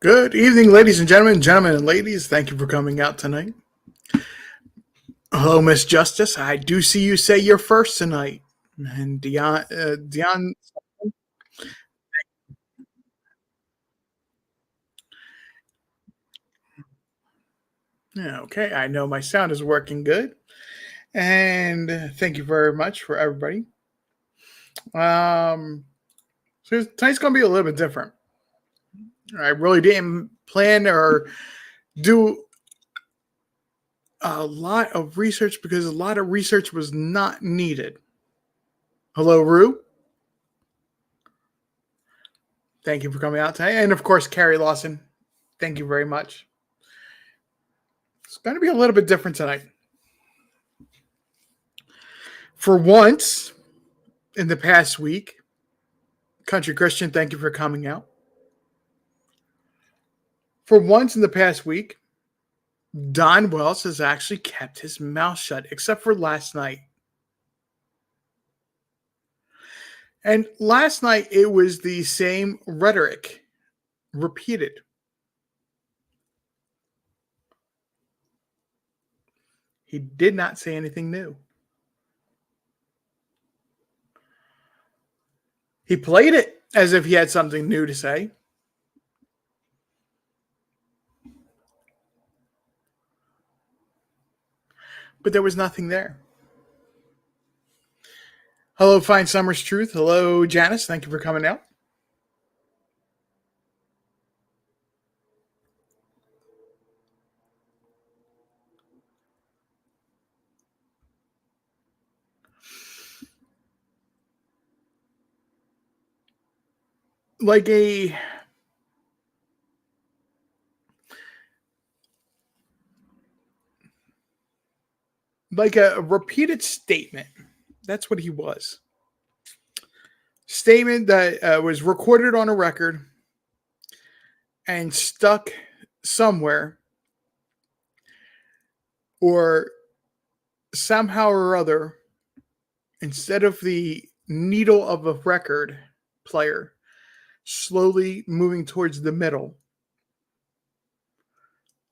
Good evening, ladies and gentlemen and ladies. Thank you for coming out tonight. Hello, Miss Justice. I do see you say you're first tonight. And Dion, yeah, okay. I know my sound is working good. And thank you very much for everybody. Um, so tonight's going to be a little bit different. I really didn't plan or do a lot of research because a lot of research was not needed. Hello, Rue. Thank you for coming out tonight. And of course, Carrie Lawson. Thank you very much. It's going to be a little bit different tonight. For once in the past week, Country Christian, thank you for coming out. For once in the past week, Don Wells has actually kept his mouth shut, except for last night. And last night, it was the same rhetoric repeated. He did not say anything new. He played it as if he had something new to say. But there was nothing there. Hello, Fine Summer's Truth. Hello, Janice. Thank you for coming out. Like a repeated statement. That's what he was. Statement that was recorded on a record and stuck somewhere, or somehow or other, instead of the needle of a record player slowly moving towards the middle,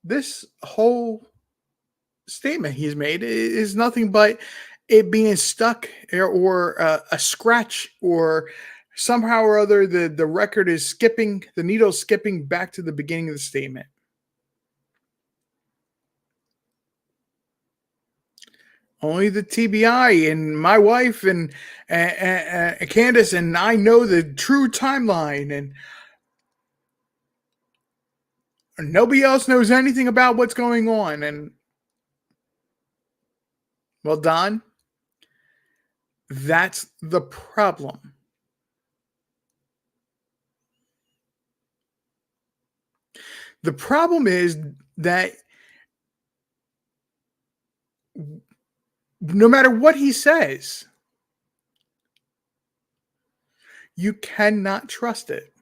this whole statement he's made is nothing but it being stuck, or a scratch, or somehow or other the record is skipping, the needle skipping back to the beginning of the statement. Only the TBI and my wife and Candace and I know the true timeline, and nobody else knows anything about what's going on. And well, Don, that's the problem. The problem is that no matter what he says, you cannot trust it.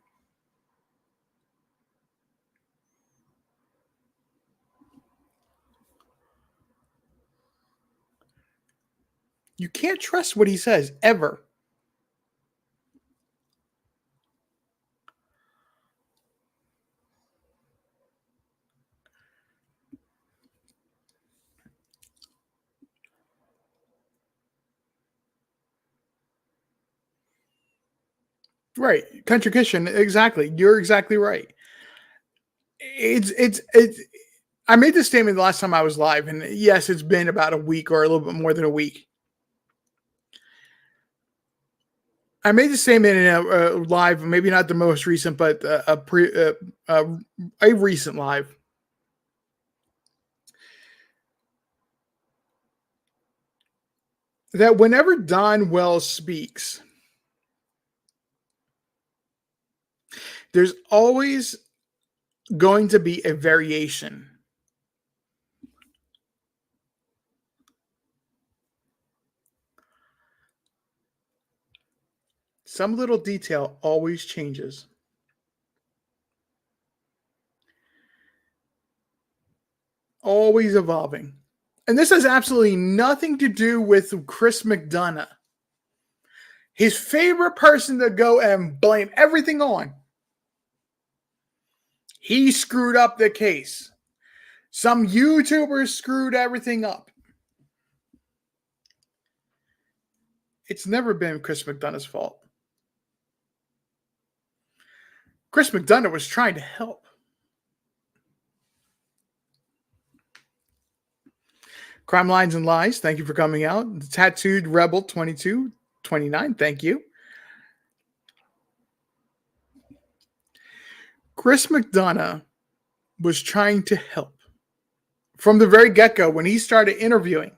You can't trust what he says ever. Right. Country Christian, exactly. You're exactly right. It's I made this statement the last time I was live, and yes, it's been about a week or a little bit more than a week. I made the statement in a live, maybe not the most recent, but a recent live. That whenever Don Wells speaks, there's always going to be a variation. Some little detail always changes. Always evolving. And this has absolutely nothing to do with Chris McDonough. His favorite person to go and blame everything on He screwed up the case. Some YouTubers screwed everything up. It's never been Chris McDonough's fault. Chris McDonough was trying to help. Crime Lines and Lies, thank you for coming out. The Tattooed Rebel 2229, thank you. Chris McDonough was trying to help from the very get-go when he started interviewing.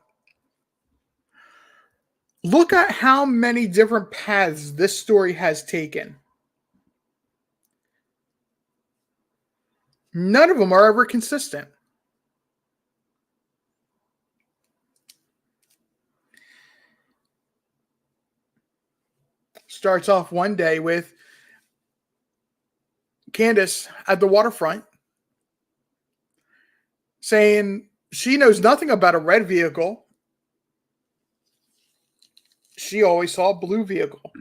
Look at how many different paths this story has taken. None of them are ever consistent. Starts off one day with Candace at the waterfront saying she knows nothing about a red vehicle. She always saw a blue vehicle.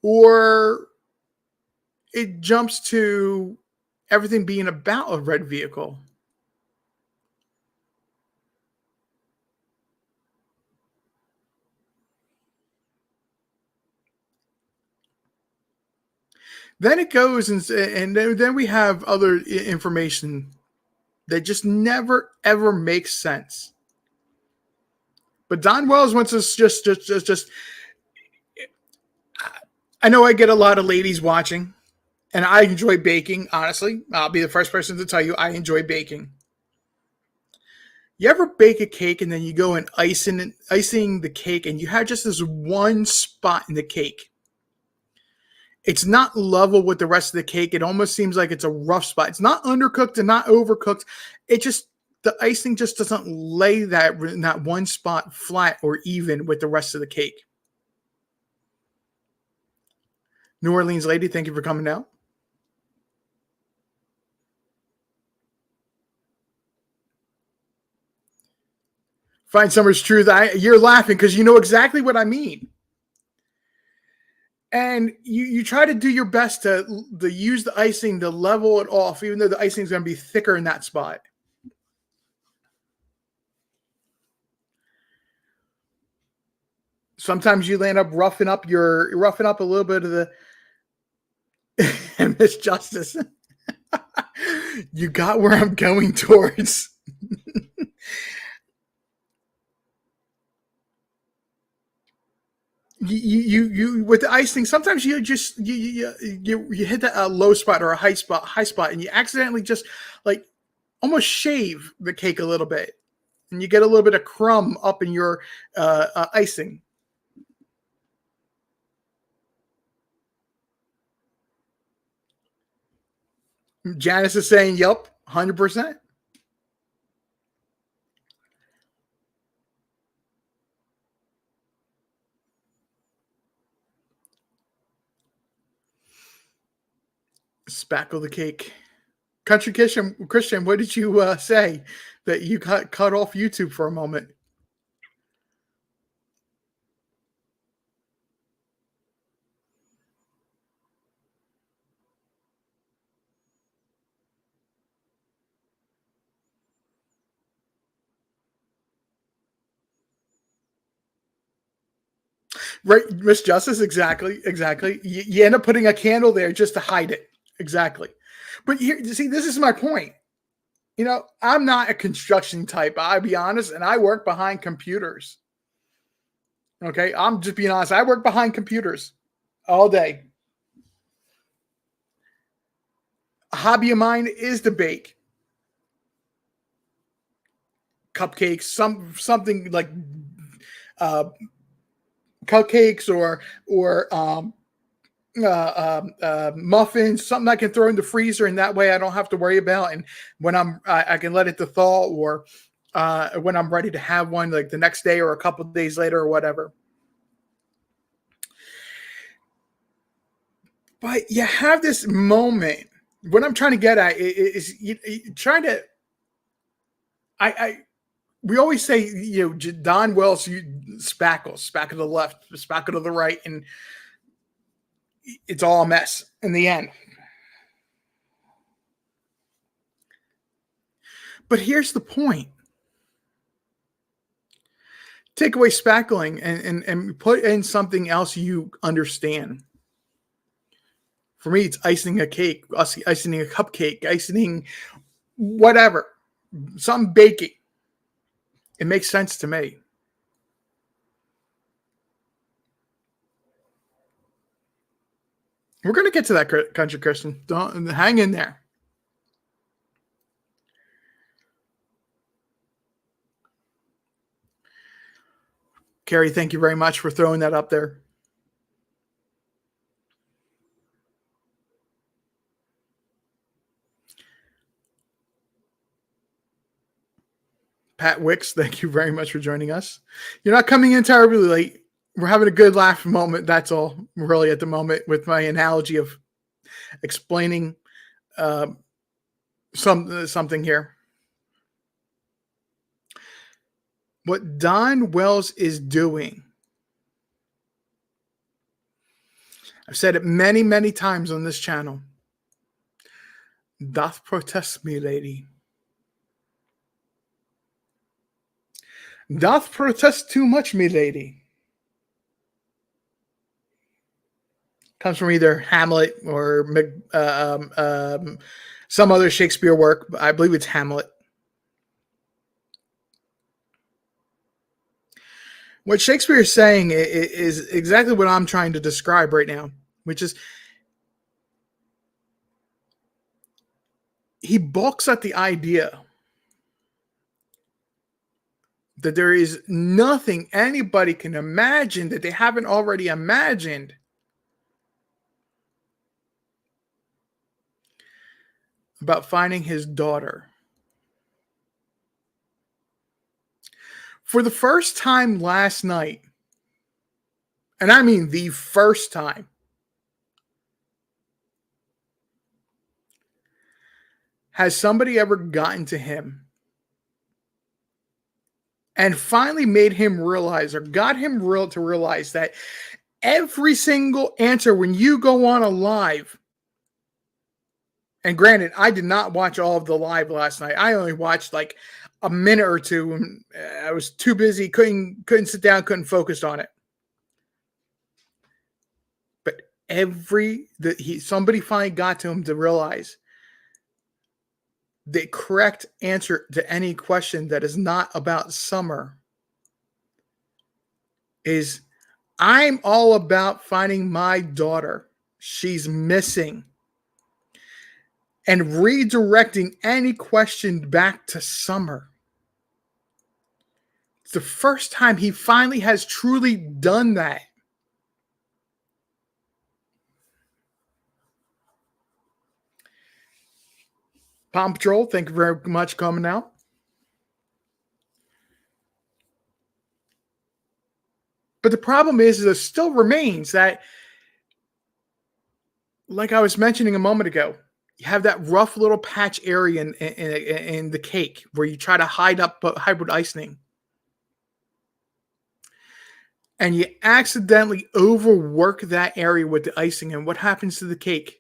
Or it jumps to everything being about a red vehicle. Then it goes and then we have other information that just never ever makes sense. But Don Wells wants us just. I know I get a lot of ladies watching, and I enjoy baking. Honestly, I'll be the first person to tell you I enjoy baking. You ever bake a cake and then you go and icing the cake, and you have just this one spot in the cake? It's not level with the rest of the cake. It almost seems like it's a rough spot. It's not undercooked and not overcooked. It just, the icing just doesn't lay that one spot flat or even with the rest of the cake. New Orleans lady, thank you for coming out. Find Summer's Truth. You're laughing because you know exactly what I mean. And you try to do your best to use the icing to level it off, even though the icing is going to be thicker in that spot. Sometimes you land up roughing up a little bit of the Miss Justice. You got where I'm going towards. You with the icing, sometimes you just you hit that low spot or a high spot, and you accidentally just like almost shave the cake a little bit, and you get a little bit of crumb up in your icing. Janice is saying, "Yep, 100%." Spackle the cake. Country Christian, what did you say that you cut off YouTube for a moment? Right, Miss Justice, exactly. You end up putting a candle there just to hide it. Exactly. But here, see, this is my point. You know, I'm not a construction type, I'll be honest, and I work behind computers. Okay, I'm just being honest. I work behind computers all day. A hobby of mine is to bake cupcakes, something like cupcakes or muffins, something I can throw in the freezer, and that way I don't have to worry about. And when I can let it to thaw, or when I'm ready to have one, like the next day or a couple of days later or whatever. But you have this moment. What I'm trying to get at is trying to. We always say, you know, Don Wells, spackle to the left, spackle to the right, and it's all a mess in the end. But here's the point. Take away spackling and put in something else you understand. For me, it's icing a cake, icing a cupcake, icing whatever, something baking. It makes sense to me. We're going to get to that country, Kristen. Don't hang in there. Carrie, thank you very much for throwing that up there. Pat Wicks, thank you very much for joining us. You're not coming in terribly late. We're having a good laugh moment. That's all, really, at the moment, with my analogy of explaining something here. What Don Wells is doing, I've said it many, many times on this channel, doth protest me, lady. Doth protest too much, me lady. Comes from either Hamlet or some other Shakespeare work. I believe it's Hamlet. What Shakespeare is saying is exactly what I'm trying to describe right now, which is he balks at the idea that there is nothing anybody can imagine that they haven't already imagined about finding his daughter. For the first time last night, and I mean the first time, has somebody ever gotten to him and finally made him realize, or got him to realize, that every single answer when you go on a live, and granted, I did not watch all of the live last night. I only watched like a minute or two, and I was too busy, couldn't sit down, couldn't focus on it. But somebody finally got to him to realize the correct answer to any question that is not about Summer is, I'm all about finding my daughter. She's missing. And redirecting any question back to Summer. It's the first time he finally has truly done that. Palm Patrol, thank you very much for coming out. But the problem is it still remains that, like I was mentioning a moment ago, you have that rough little patch area in the cake where you try to hide with icing. And you accidentally overwork that area with the icing. And what happens to the cake?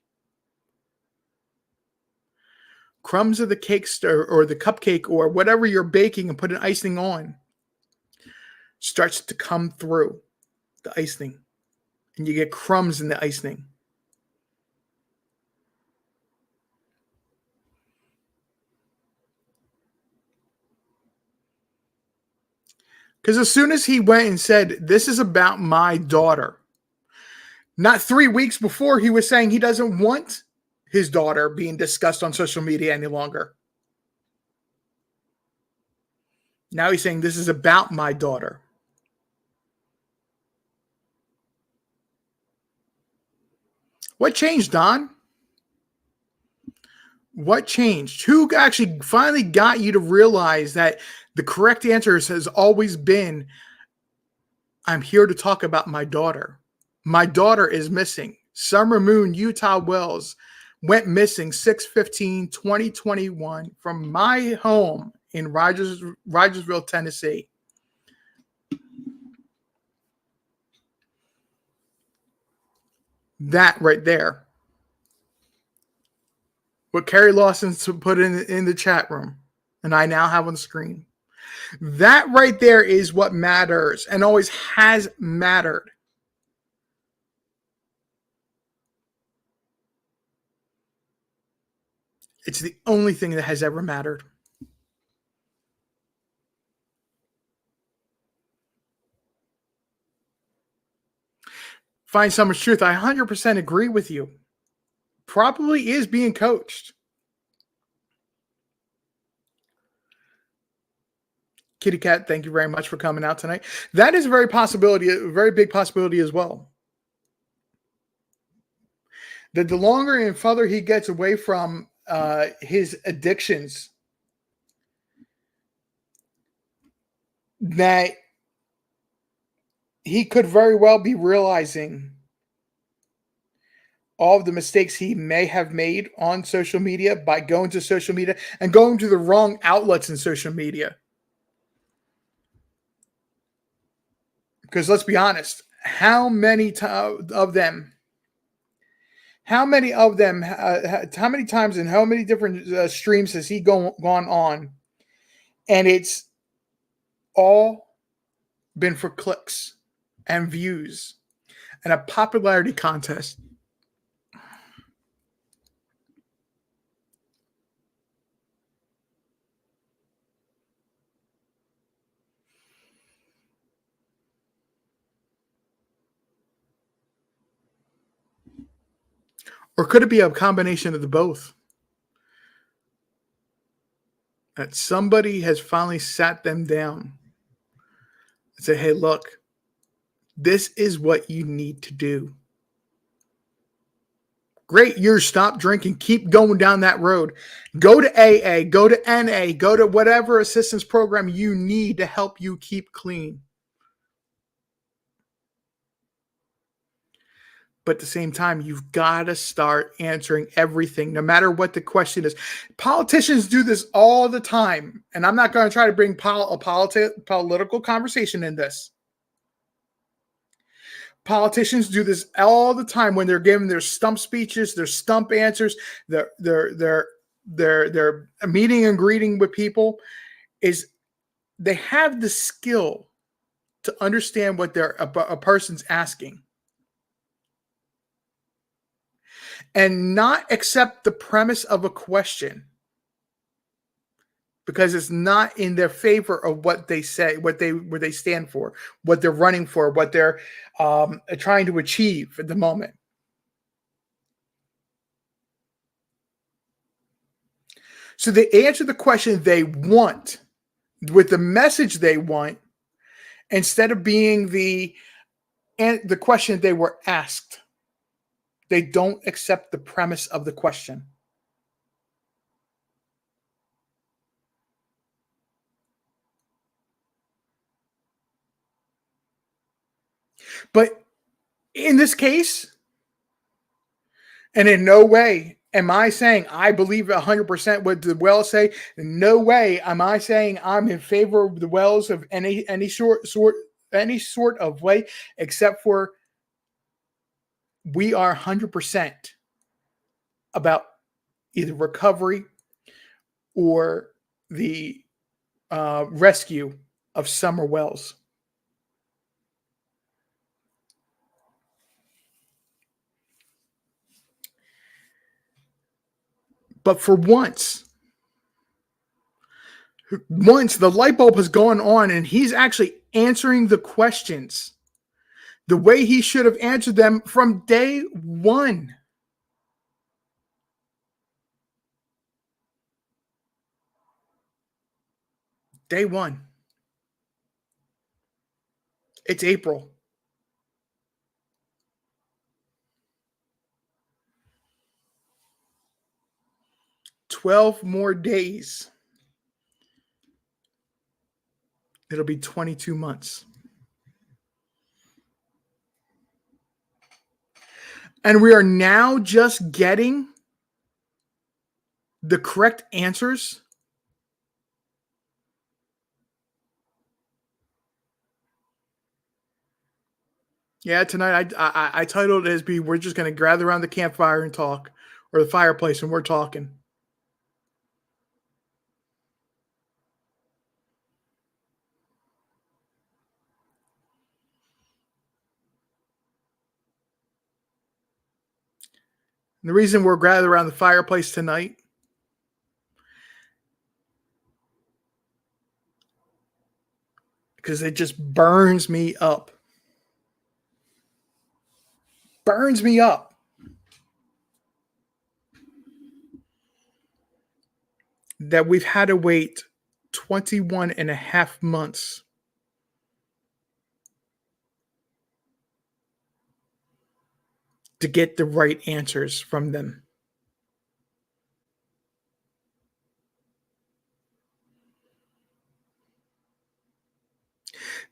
Crumbs of the cake or the cupcake or whatever you're baking and putting icing on starts to come through the icing. And you get crumbs in the icing. Because as soon as he went and said, this is about my daughter, not 3 weeks before he was saying he doesn't want his daughter being discussed on social media any longer. Now he's saying this is about my daughter. What changed, Don? What changed? Who actually finally got you to realize that the correct answer has always been, I'm here to talk about my daughter. My daughter is missing. Summer Moon Utah Wells went missing 6/15/2021 from my home in Rogersville, Tennessee. That right there. What Carrie Lawson put in the chat room, and I now have on the screen. That right there is what matters and always has mattered. It's the only thing that has ever mattered. Find Summer's truth. I 100% agree with you. Probably is being coached. Kitty Cat, thank you very much for coming out tonight. That is a very big possibility as well. That the longer and further he gets away from his addictions, that he could very well be realizing all of the mistakes he may have made on social media by going to social media and going to the wrong outlets in social media. Because let's be honest, how many of them, how many times and how many different streams has he gone on, and it's all been for clicks and views and a popularity contest. Or could it be a combination of the both? That somebody has finally sat them down and said, hey, look, this is what you need to do. Great, you're stop drinking. Keep going down that road. Go to AA, go to NA, go to whatever assistance program you need to help you keep clean. But at the same time, you've got to start answering everything, no matter what the question is. Politicians do this all the time. And I'm not going to try to bring a political conversation in this. Politicians do this all the time when they're giving their stump speeches, their stump answers, their meeting and greeting with people. Is they have the skill to understand what a person's asking and not accept the premise of a question because it's not in their favor of what they say, what they stand for, what they're running for, what they're trying to achieve at the moment. So they answer the question they want with the message they want instead of being the question they were asked. They don't accept the premise of the question. But in this case, and in no way am I saying I believe 100% what the Wells say. In no way am I saying I'm in favor of the Wells of any sort of way, except for we are 100% about either recovery or the rescue of Summer Wells. But for once the light bulb has gone on and he's actually answering the questions the way he should have answered them from day one. Day one. It's April. 12 more days. It'll be 22 months. And we are now just getting the correct answers. Yeah, tonight I titled it as "Be We're just gonna gather around the campfire and talk, or the fireplace, and we're talking." And the reason we're gathered around the fireplace tonight, because it just burns me up. Burns me up that we've had to wait 21 and a half months to get the right answers from them.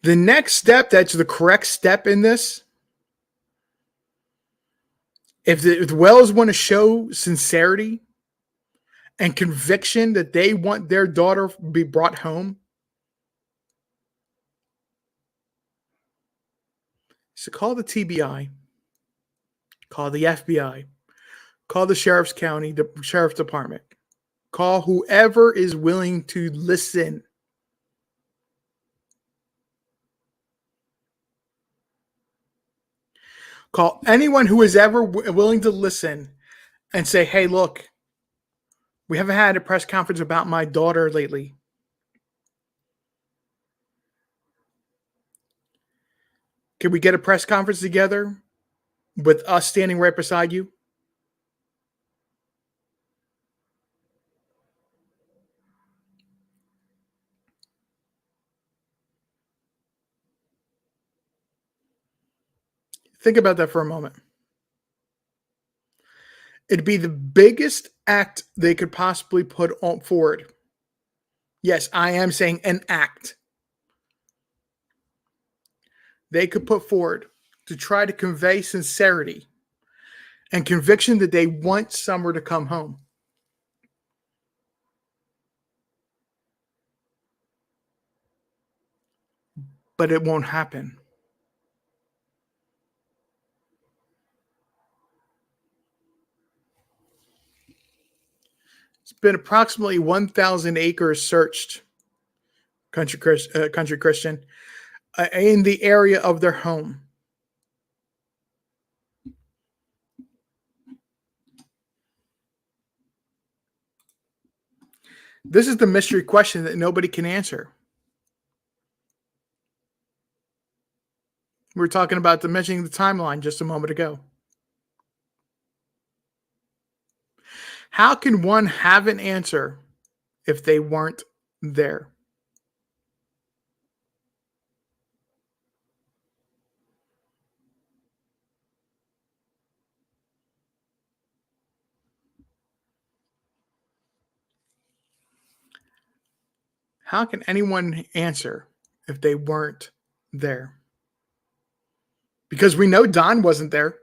The next step, that's the correct step in this, if the Wells want to show sincerity and conviction that they want their daughter be brought home, so call the TBI, call the FBI, call the sheriff's department, call whoever is willing to listen. Call anyone who is ever willing to listen and say, "Hey, look, we haven't had a press conference about my daughter lately. Can we get a press conference together with us standing right beside you?" Think about that for a moment. It'd be the biggest act they could possibly put on forward. Yes, I am saying an act they could put forward to try to convey sincerity and conviction that they want Summer to come home. But it won't happen. It's been approximately 1,000 acres searched, Country Christian, in the area of their home. This is the mystery question that nobody can answer. We were talking about dimensioning the timeline just a moment ago. How can one have an answer if they weren't there? How can anyone answer if they weren't there? Because we know Don wasn't there.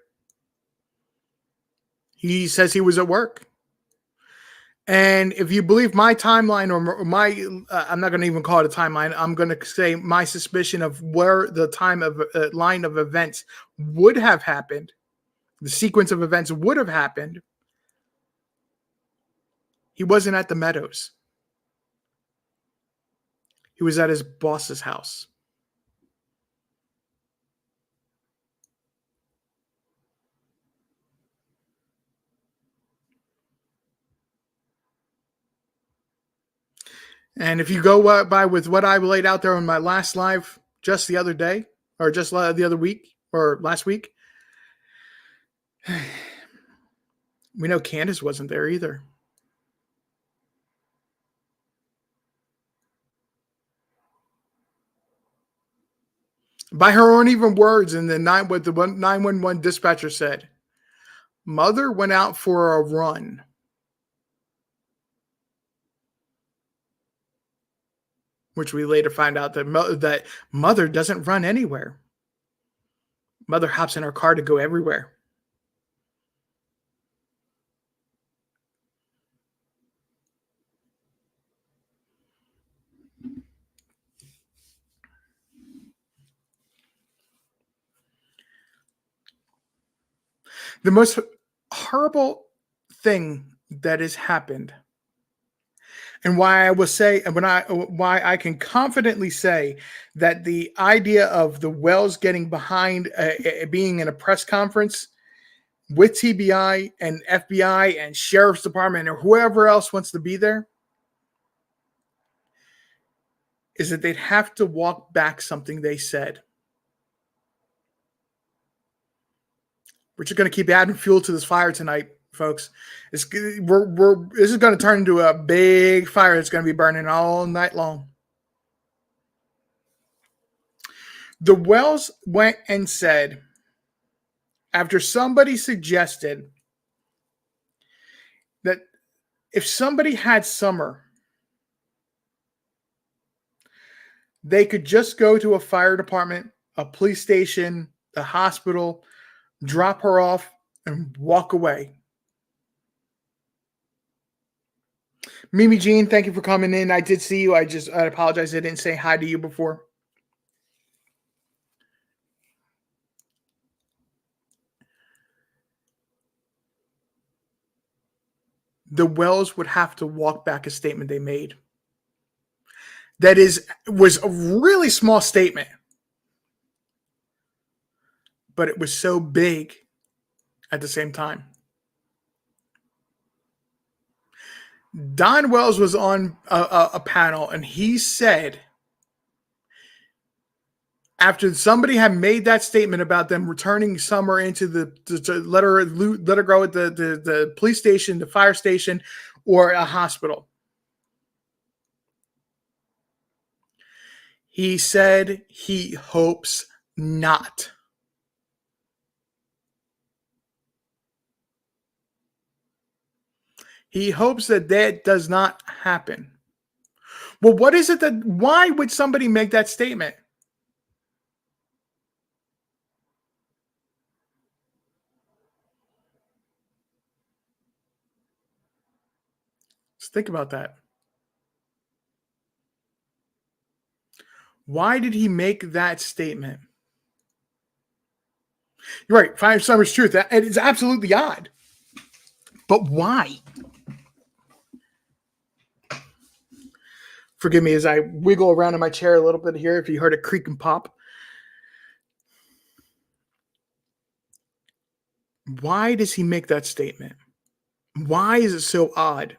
He says he was at work. And if you believe my timeline or my, I'm not going to even call it a timeline. I'm going to say my suspicion of where the time of line of events would have happened, the sequence of events would have happened. He wasn't at the Meadows. He was at his boss's house. And if you go by with what I laid out there on my last live just the other day, or just the other week, or last week, we know Candace wasn't there either. By her own even words, in the 911 dispatcher said, Mother went out for a run. Which we later find out that Mother doesn't run anywhere. Mother hops in her car to go everywhere. The most horrible thing that has happened, and why I will say, and when I why I can confidently say that the idea of the Wells getting behind being in a press conference with TBI and FBI and Sheriff's Department or whoever else wants to be there is that they'd have to walk back something they said. We're just going to keep adding fuel to this fire tonight, folks. This is going to turn into a big fire that's going to be burning all night long. The Wells went and said, after somebody suggested that if somebody had Summer, they could just go to a fire department, a police station, a hospital, drop her off, and walk away. Mimi Jean, thank you for coming in. I did see you. I apologize. I didn't say hi to you before. The Wells would have to walk back a statement they made. That was a really small statement, but it was so big at the same time. Don Wells was on a panel, and he said, after somebody had made that statement about them returning Summer into to let her go at the police station, the fire station, or a hospital, he said he hopes not. He hopes that does not happen. Well, what is it why would somebody make that statement? Let's think about that. Why did he make that statement? You're right. Five Summers Truth. It is absolutely odd. But why? Forgive me as I wiggle around in my chair a little bit here if you heard a creak and pop. Why does he make that statement? Why is it so odd?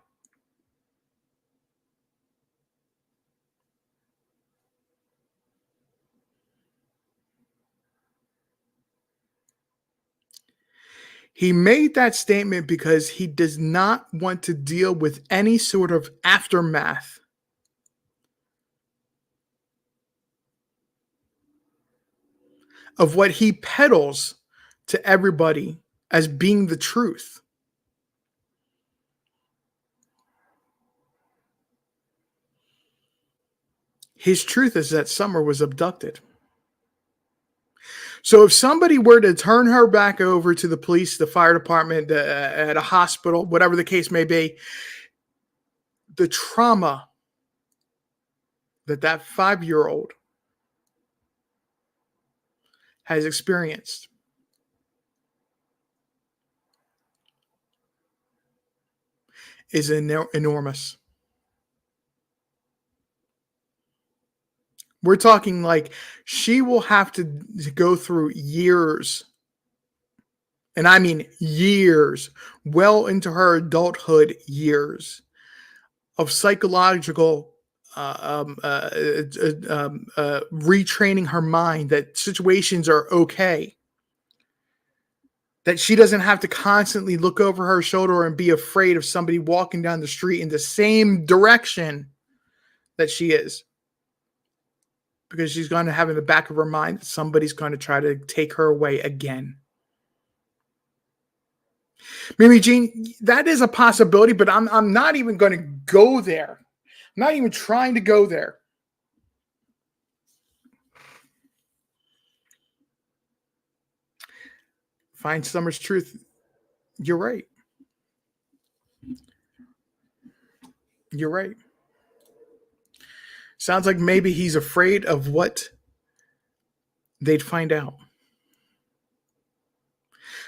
He made that statement because he does not want to deal with any sort of aftermath of what he peddles to everybody as being the truth. His truth is that Summer was abducted. So if somebody were to turn her back over to the police, the fire department, at a hospital, whatever the case may be, the trauma that 5-year-old has experienced is enormous. We're talking like she will have to go through years, and I mean years, well into her adulthood years of psychological retraining her mind that situations are okay. That she doesn't have to constantly look over her shoulder and be afraid of somebody walking down the street in the same direction that she is. Because she's going to have in the back of her mind that somebody's going to try to take her away again. Mimi Jean, that is a possibility, but I'm not even going to go there. I'm not even trying to go there. Find Summer's truth. You're right. You're right. Sounds like maybe he's afraid of what they'd find out.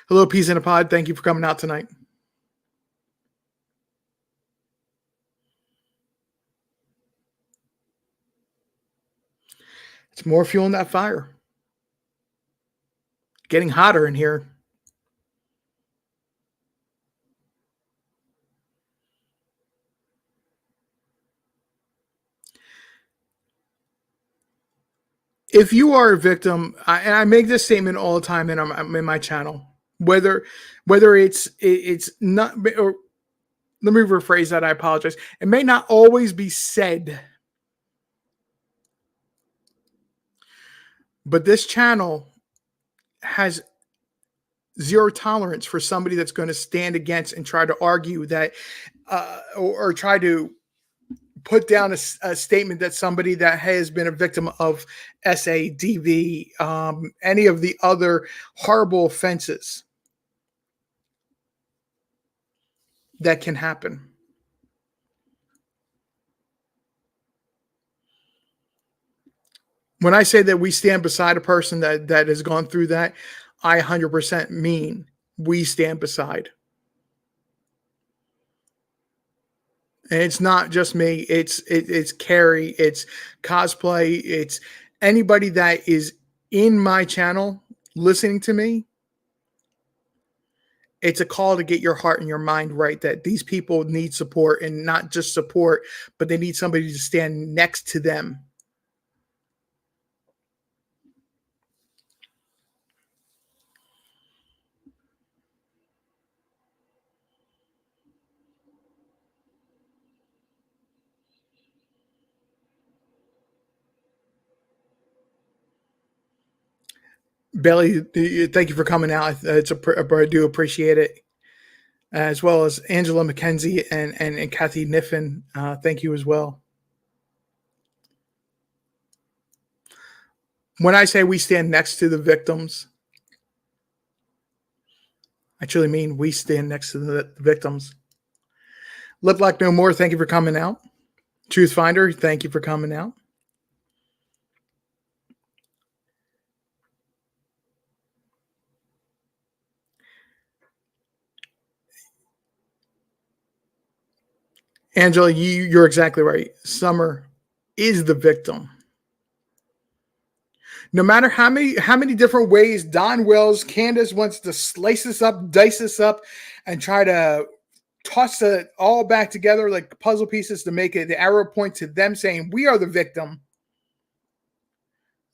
Hello, Peace in a Pod. Thank you for coming out tonight. It's more fuel in that fire. Getting hotter in here. If you are a victim, and I make this statement all the time, and I'm in my channel, whether it's not, or let me rephrase that. I apologize. It may not always be said, but this channel has zero tolerance for somebody that's going to stand against and try to argue that, or try to put down a statement that somebody that has been a victim of SADV, any of the other horrible offenses that can happen. When I say that we stand beside a person that has gone through that, I 100% mean we stand beside. And it's not just me. It's Carrie. It's cosplay. It's anybody that is in my channel listening to me. It's a call to get your heart and your mind right, that these people need support, and not just support, but they need somebody to stand next to them. Belly, thank you for coming out. I do appreciate it, as well as Angela McKenzie and Kathy Niffen. Thank you as well. When I say we stand next to the victims, I truly mean we stand next to the victims. Look Like No More, thank you for coming out. Truth Finder, thank you for coming out. Angela, you're exactly right. Summer is the victim. No matter how many different ways Don Wells, Candace wants to slice us up, dice us up, and try to toss it all back together like puzzle pieces to make it the arrow point to them saying we are the victim.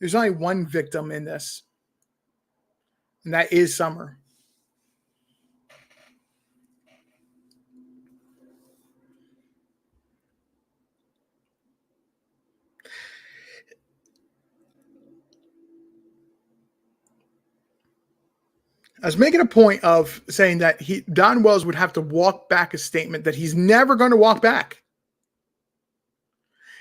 There's only one victim in this, and that is Summer. I was making a point of saying that Don Wells would have to walk back a statement that he's never going to walk back.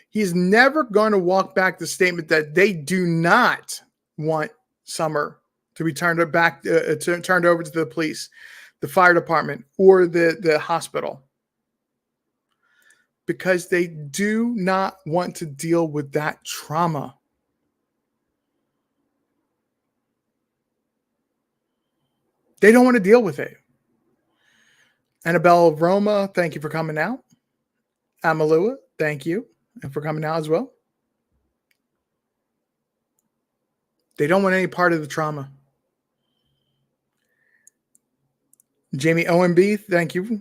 He's never going to walk back the statement that they do not want Summer to be turned back, turned over to the police, the fire department, or the hospital, because they do not want to deal with that trauma. They don't want to deal with it. Annabelle Roma, thank you for coming out. Amalua, thank you and for coming out as well. They don't want any part of the trauma. Jamie OMB, thank you.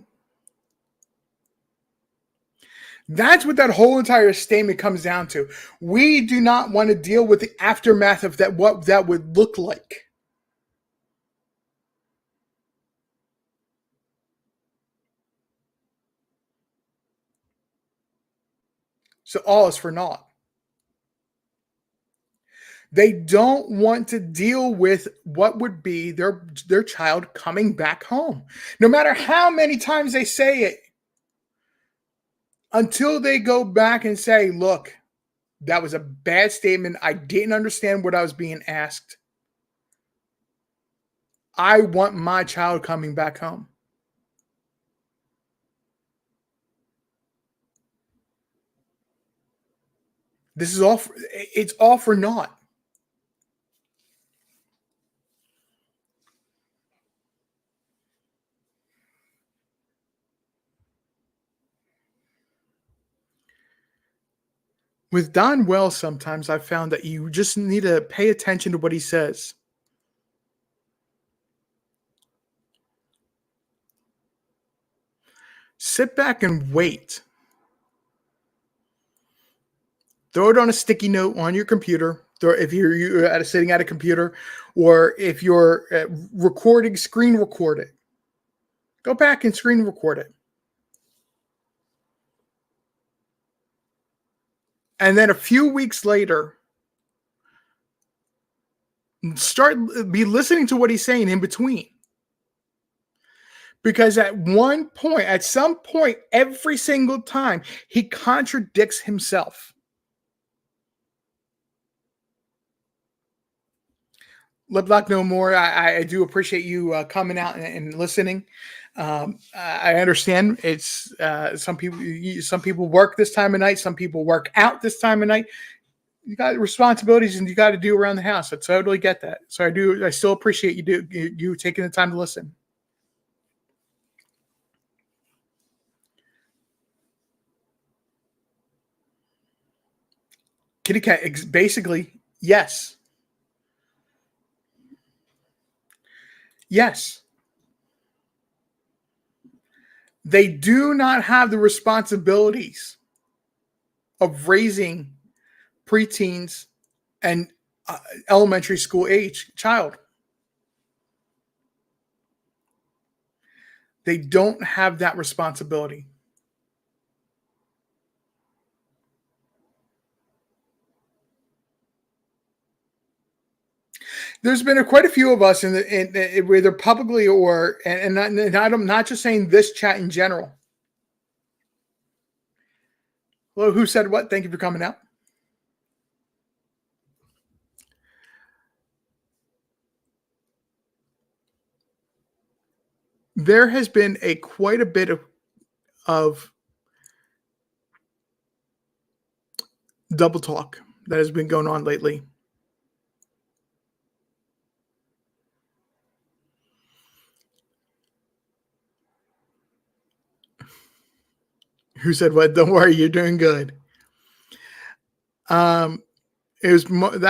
That's what that whole entire statement comes down to. We do not want to deal with the aftermath of that, what that would look like. So all is for naught. They don't want to deal with what would be their child coming back home. No matter how many times they say it, until they go back and say, look, that was a bad statement. I didn't understand what I was being asked. I want my child coming back home. This is all, it's all for naught. With Don Wells, sometimes I've found that you just need to pay attention to what he says. Sit back and wait. Throw it on a sticky note on your computer. If you're sitting at a computer, or if you're recording, screen record it. Go back and screen record it. And then a few weeks later, start be listening to what he's saying in between. Because at some point, every single time, he contradicts himself. Live Block No More. I do appreciate you coming out and listening. I understand it's some people work this time of night. Some people work out this time of night. You got responsibilities and you got to do around the house. I totally get that. So I still appreciate you taking the time to listen. Kitty cat, basically, yes. Yes. They do not have the responsibilities of raising preteens and elementary school age child. They don't have that responsibility. There's been quite a few of us whether publicly or I'm not just saying this chat in general. Well, who said what? Thank you for coming out. There has been quite a bit of double talk that has been going on lately. Who said what? Don't worry, you're doing good. That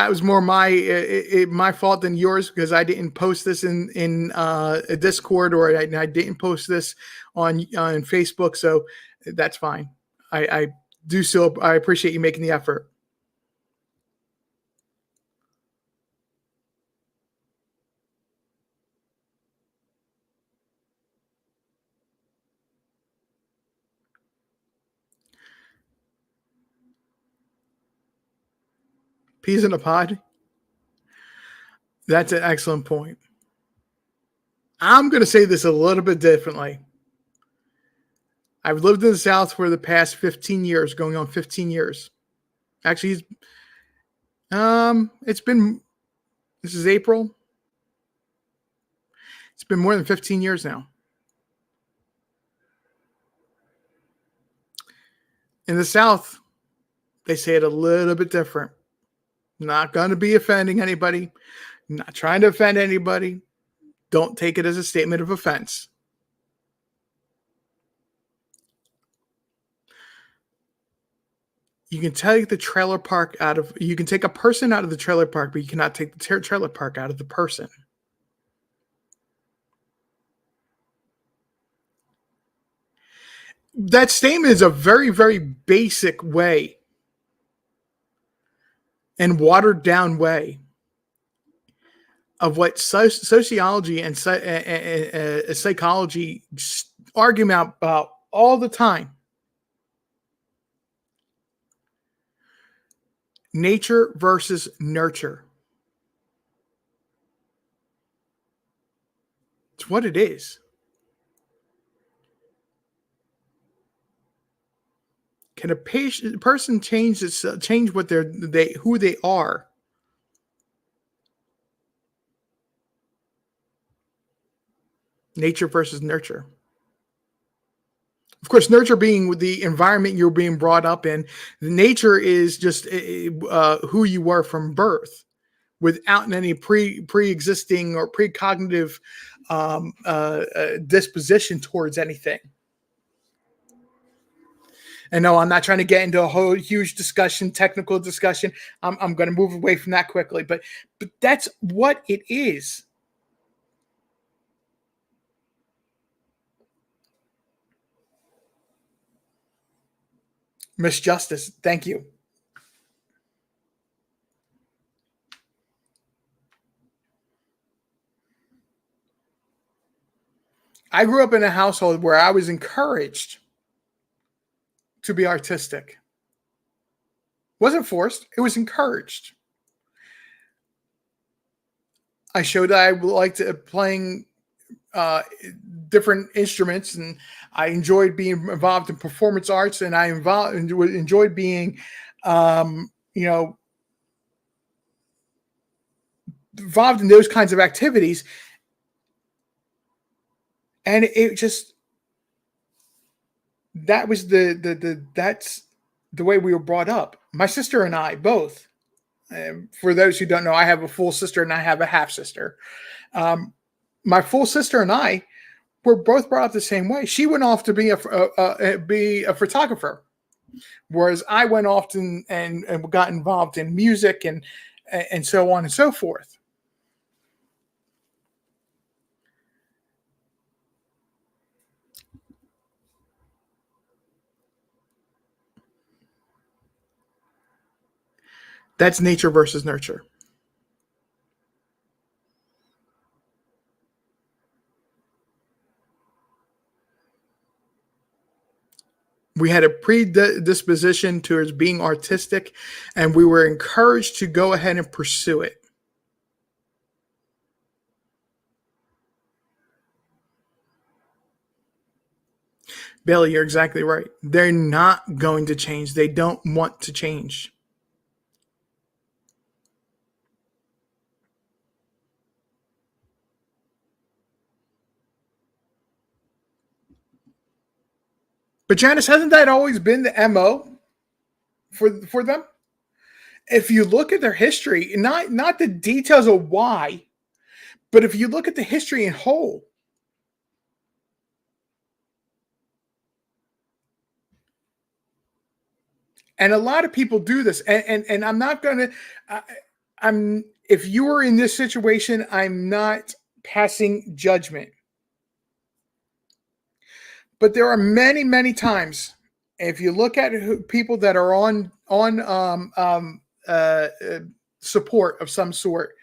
was more my fault than yours, because I didn't post this in a Discord, or I didn't post this on Facebook, so that's fine. I appreciate you making the effort. Peas in a pod. That's an excellent point. I'm going to say this a little bit differently. I've lived in the South for the past 15 years, going on 15 years. Actually, this is April. It's been more than 15 years now. In the South, they say it a little bit different. Not going to be offending anybody. Not trying to offend anybody. Don't take it as a statement of offense. You can take the trailer park you can take a person out of the trailer park, but you cannot take the trailer park out of the person. That statement is a very, very basic way and watered down way of what sociology and psychology argue about all the time. Nature versus nurture. It's what it is. Can a person change what who they are? Nature versus nurture. Of course, nurture being the environment you're being brought up in. Nature is just who you were from birth, without any pre-existing or precognitive disposition towards anything. And no, I'm not trying to get into a whole huge discussion, technical discussion. I'm going to move away from that quickly, but that's what it is. Miss Justice, thank you. I grew up in a household where I was encouraged to be artistic. Wasn't forced, it was encouraged. I showed that I liked playing uh, different instruments, and I enjoyed being involved in performance arts, and I enjoyed being, you know, involved in those kinds of activities. And it just that was that's the way we were brought up. My sister and I both. For those who don't know, I have a full sister and I have a half sister. Um, my full sister and I were both brought up the same way. She went off to be a photographer, whereas I went off and got involved in music and so on and so forth. That's nature versus nurture. We had a predisposition towards being artistic, and we were encouraged to go ahead and pursue it. Bailey, you're exactly right. They're not going to change. They don't want to change. But Janice, hasn't that always been the MO for them? If you look at their history, not the details of why, but if you look at the history in whole, and a lot of people do this, and I'm not gonna, I'm if you were in this situation, I'm not passing judgment, but there are many times. If you look at people that are on support of some sort,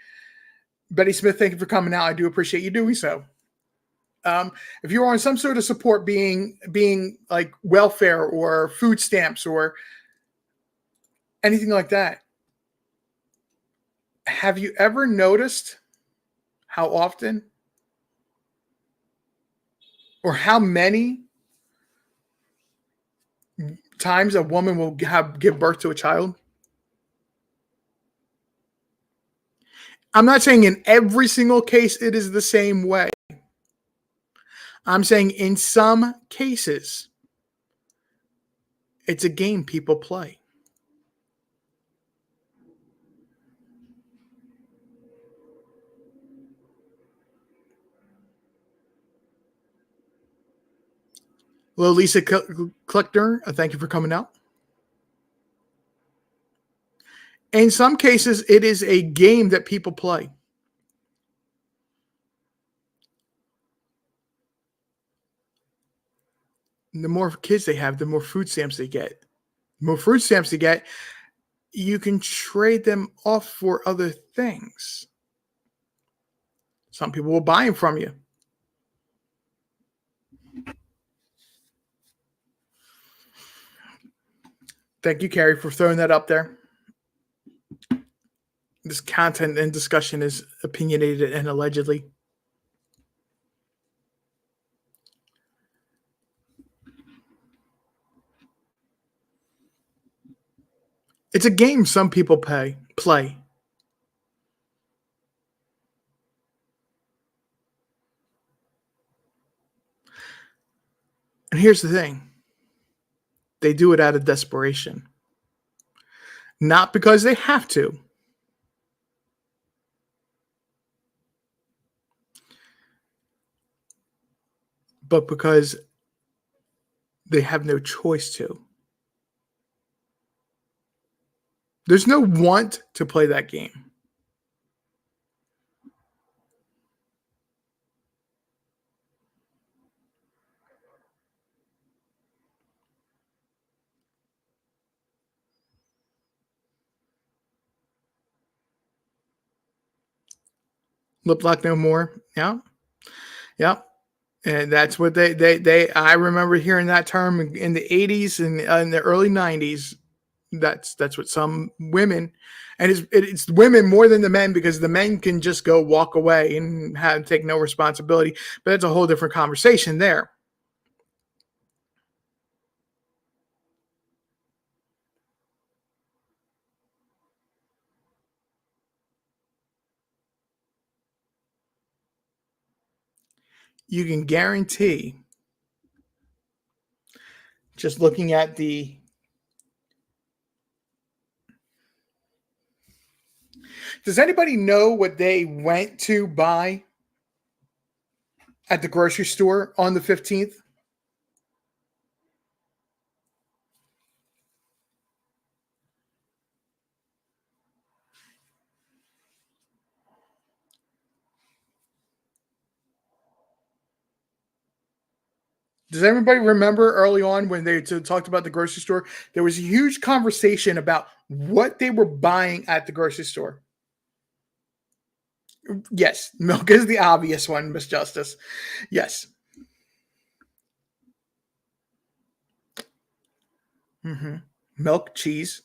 Betty Smith, thank you for coming out. I do appreciate you doing so. If you're on some sort of support, being like welfare or food stamps or anything like that, have you ever noticed how often or how many times a woman will give birth to a child? I'm not saying in every single case it is the same way. I'm saying in some cases, it's a game people play. Hello, Lisa Kleckner. Thank you for coming out. In some cases, it is a game that people play. The more kids they have, the more food stamps they get. The more food stamps they get, you can trade them off for other things. Some people will buy them from you. Thank you, Carrie, for throwing that up there. This content and discussion is opinionated and allegedly. It's a game some people play. And here's the thing. They do it out of desperation. Not because they have to. But because they have no choice to. There's no want to play that game. Lip lock no more. Yeah. Yeah. And that's what they I remember hearing that term in the 80s and in the early 90s. That's what some women, and it's women more than the men, because the men can just go walk away and take no responsibility. But it's a whole different conversation there. You can guarantee, just looking at the, does anybody know what they went to buy at the grocery store on the 15th? Does everybody remember early on when they talked about the grocery store? There was a huge conversation about what they were buying at the grocery store. Yes, milk is the obvious one, Miss Justice. Yes. Hmm. Milk, cheese,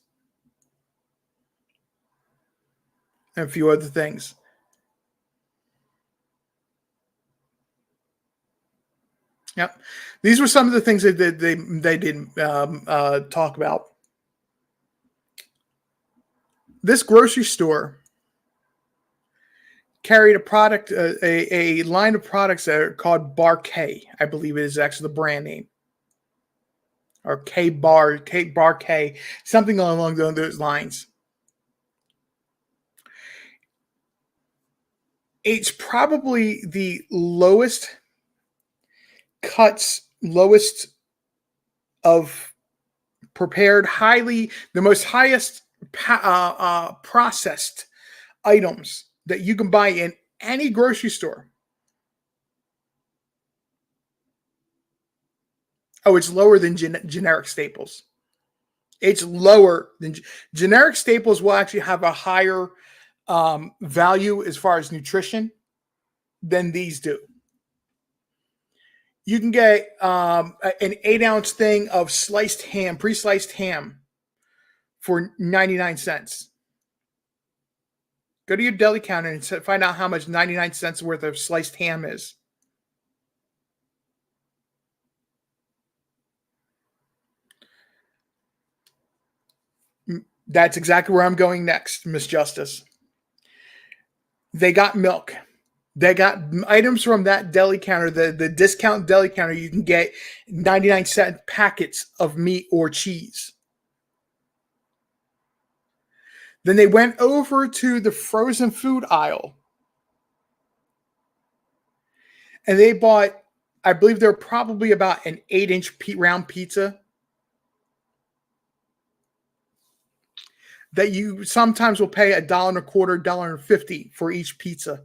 and a few other things. Yep. These were some of the things that they did talk about. This grocery store carried a product, a line of products that are called Bar K. I believe it is actually the brand name, or K Bar K, something along those lines. It's probably the lowest cuts, lowest of prepared, highly, the most highest processed items that you can buy in any grocery store. Oh, it's lower than generic staples. It's lower than generic staples. Will actually have a higher value as far as nutrition than these do. You can get an 8-ounce thing of sliced ham, pre-sliced ham, for 99 cents. Go to your deli counter and find out how much 99 cents worth of sliced ham is. That's exactly where I'm going next, Miss Justice. They got milk. They got items from that deli counter, the discount deli counter. You can get 99-cent packets of meat or cheese. Then they went over to the frozen food aisle and they bought, I believe they're probably about an 8-inch round pizza that you sometimes will pay $1.25, $1.50 for each pizza.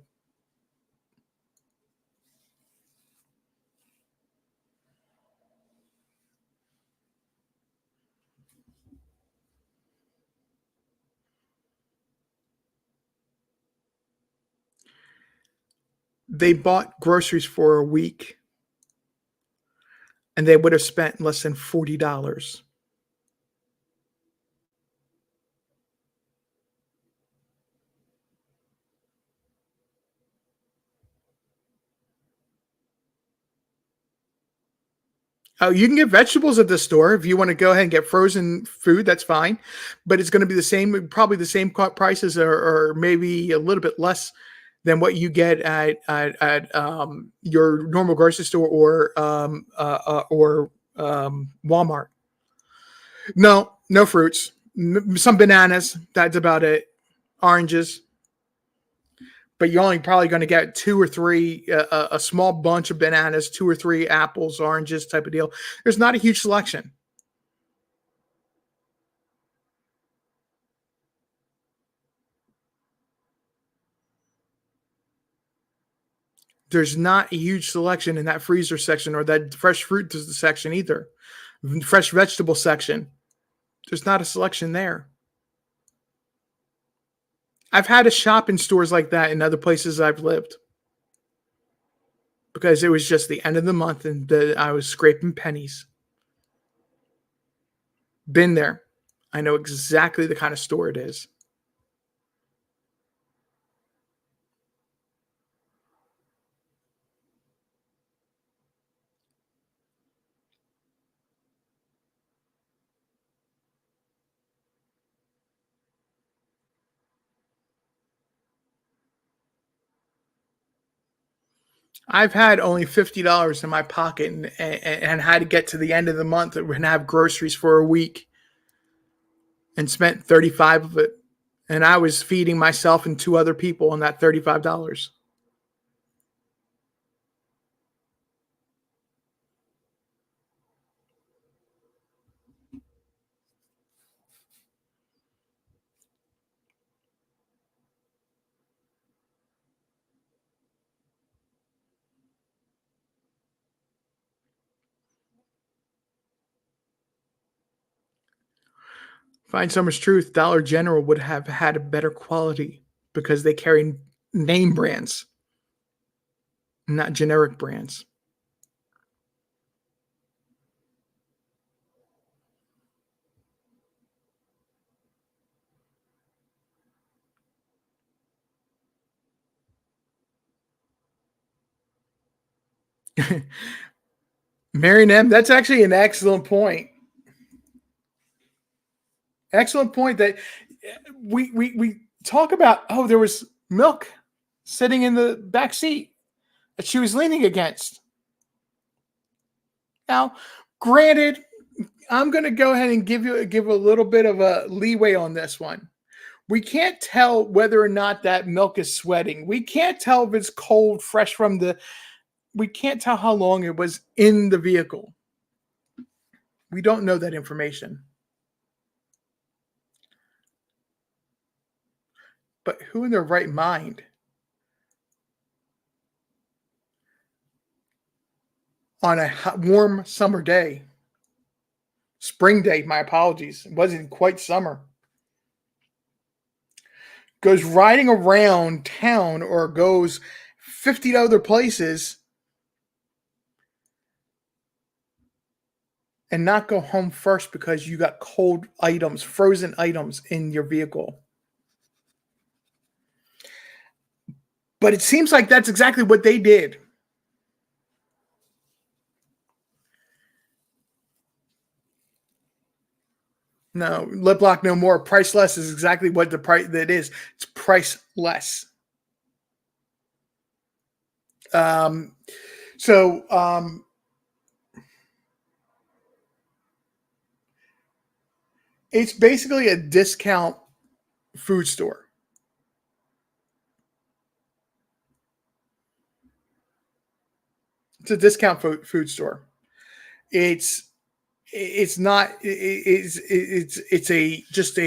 They bought groceries for a week and they would have spent less than $40. Oh, you can get vegetables at the store if you want to go ahead and get frozen food. That's fine, but it's going to be the same, probably the same prices, or maybe a little bit less than what you get at your normal grocery store or Walmart. No, no fruits, some bananas. That's about it. Oranges, but you're only probably going to get two or three, a small bunch of bananas, two or three apples, oranges, type of deal. There's not a huge selection. There's not a huge selection in that freezer section or that fresh fruit section either. Fresh vegetable section. There's not a selection there. I've had to shop in stores like that in other places I've lived because it was just the end of the month and I was scraping pennies. Been there. I know exactly the kind of store it is. I've had only $50 in my pocket and had to get to the end of the month and have groceries for a week and spent 35 of it. And I was feeding myself and two other people on that $35. Find Summer's Truth, Dollar General would have had a better quality because they carry name brands, not generic brands. Marion M, that's actually an excellent point. Excellent point that we talk about, oh, there was milk sitting in the back seat that she was leaning against. Now, granted, I'm going to go ahead and give a little bit of a leeway on this one. We can't tell whether or not that milk is sweating. We can't tell if it's cold, fresh from the. We can't tell how long it was in the vehicle. We don't know that information. But who in their right mind on a hot, warm summer day, spring day, my apologies, it wasn't quite summer, goes riding around town or goes 50 other places and not go home first because you got cold items, frozen items in your vehicle? But it seems like that's exactly what they did. No, lip lock no more. Priceless is exactly what the price that is. It's priceless. Um, so it's basically a discount food store. It's a discount food store. It's it's not it's a just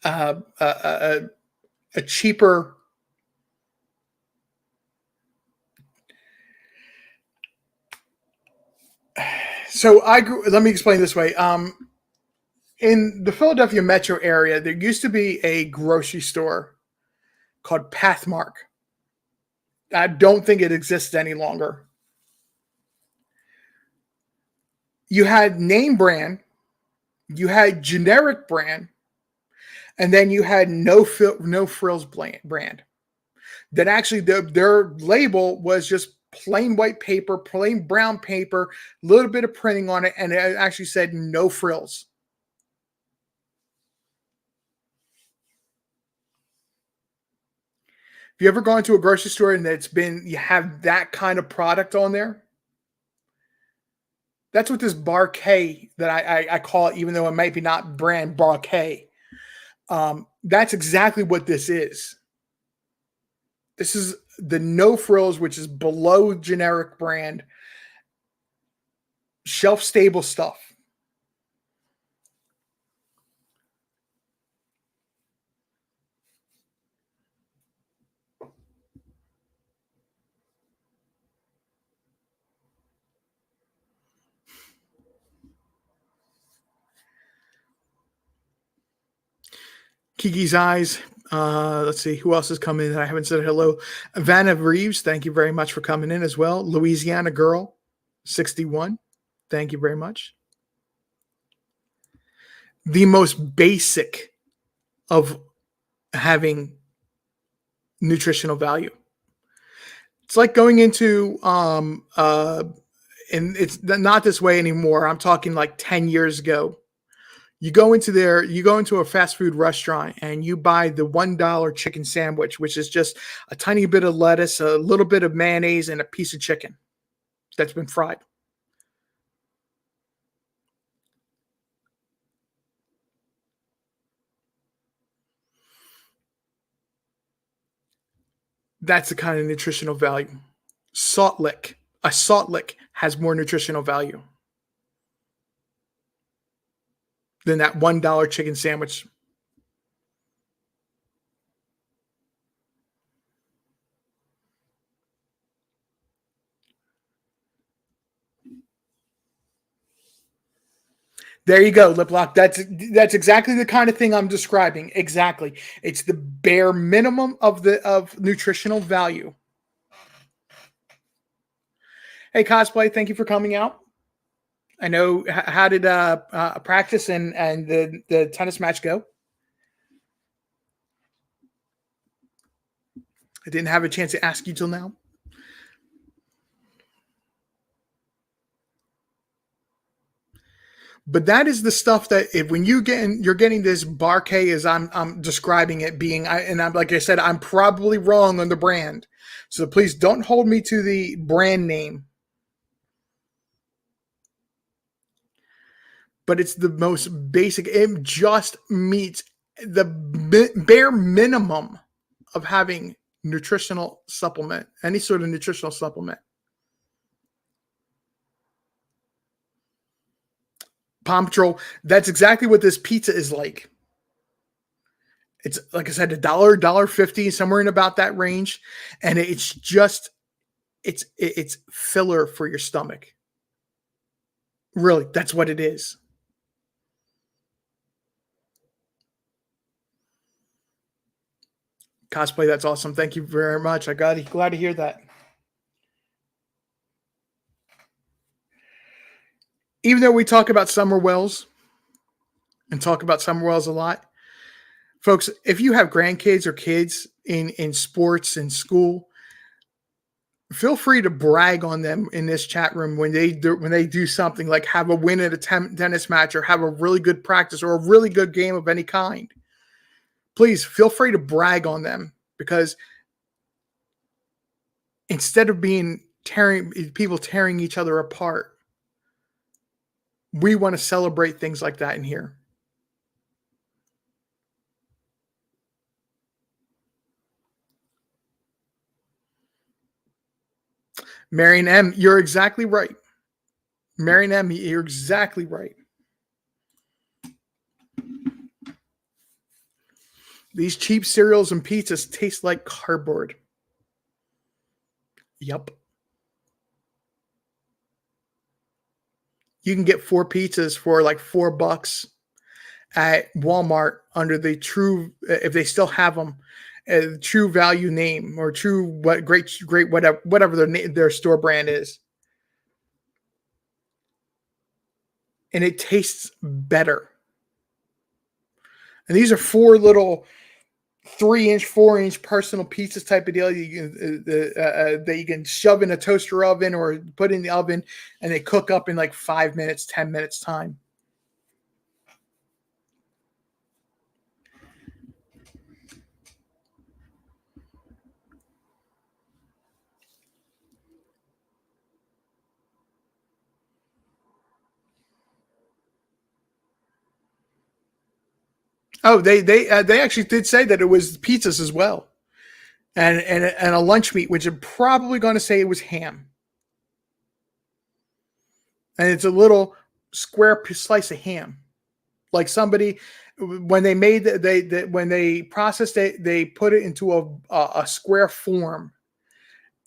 uh, a, a a cheaper. So I grew. Let me explain this way. In the Philadelphia metro area, there used to be a grocery store called Pathmark. I don't think it exists any longer. You had name brand, you had generic brand, and then you had no frills brand. That actually their label was just plain white paper, plain brown paper, a little bit of printing on it, and it actually said no frills. Have you ever gone to a grocery store and you have that kind of product on there? That's what this bar K that I call it, even though it might be not brand bar K. That's exactly what this is. This is the no frills, which is below generic brand, shelf stable stuff. Kiki's Eyes. Let's see who else is coming in that I haven't said hello. Vanna Reeves, thank you very much for coming in as well. Louisiana Girl, 61. Thank you very much. The most basic of having nutritional value. It's like going into and it's not this way anymore. I'm talking like 10 years ago. You go into a fast food restaurant and you buy the $1 chicken sandwich, which is just a tiny bit of lettuce, a little bit of mayonnaise, and a piece of chicken that's been fried. That's the kind of nutritional value. A salt lick has more nutritional value than that $1 chicken sandwich. There you go, lip lock. That's exactly the kind of thing I'm describing. Exactly. It's the bare minimum of nutritional value. Hey, cosplay, thank you for coming out. I know. How did practice and the tennis match go? I didn't have a chance to ask you till now. But that is the stuff that when you're getting this barquet as I'm describing it being, and I'm like I said, I'm probably wrong on the brand, so please don't hold me to the brand name. But it's the most basic. It just meets the bare minimum of having nutritional supplement, any sort of nutritional supplement. Palm Patrol, that's exactly what this pizza is like. It's like I said, $1.50, somewhere in about that range. And it's just it's filler for your stomach. Really, that's what it is. Cosplay, that's awesome. Thank you very much. Glad to hear that. Even though we talk about summer wells and talk about summer wells a lot, folks, if you have grandkids or kids in sports and school, feel free to brag on them in this chat room when they do something like have a win at a tennis match or have a really good practice or a really good game of any kind. Please feel free to brag on them, because instead of people tearing each other apart, we want to celebrate things like that in here. Marion M., you're exactly right. Marion M., you're exactly right. These cheap cereals and pizzas taste like cardboard. Yep. You can get 4 pizzas for like $4 at Walmart under the True, if they still have them, True Value name or True what great whatever their store brand is, and it tastes better. And these are 4 little 3-inch, 4-inch personal pizzas type of deal that you can shove in a toaster oven or put in the oven, and they cook up in like 5 minutes, 10 minutes time. Oh, they actually did say that it was pizzas as well, and a lunch meat, which I'm probably going to say it was ham, and it's a little square slice of ham. Like somebody, when they made when they processed it, they put it into a square form,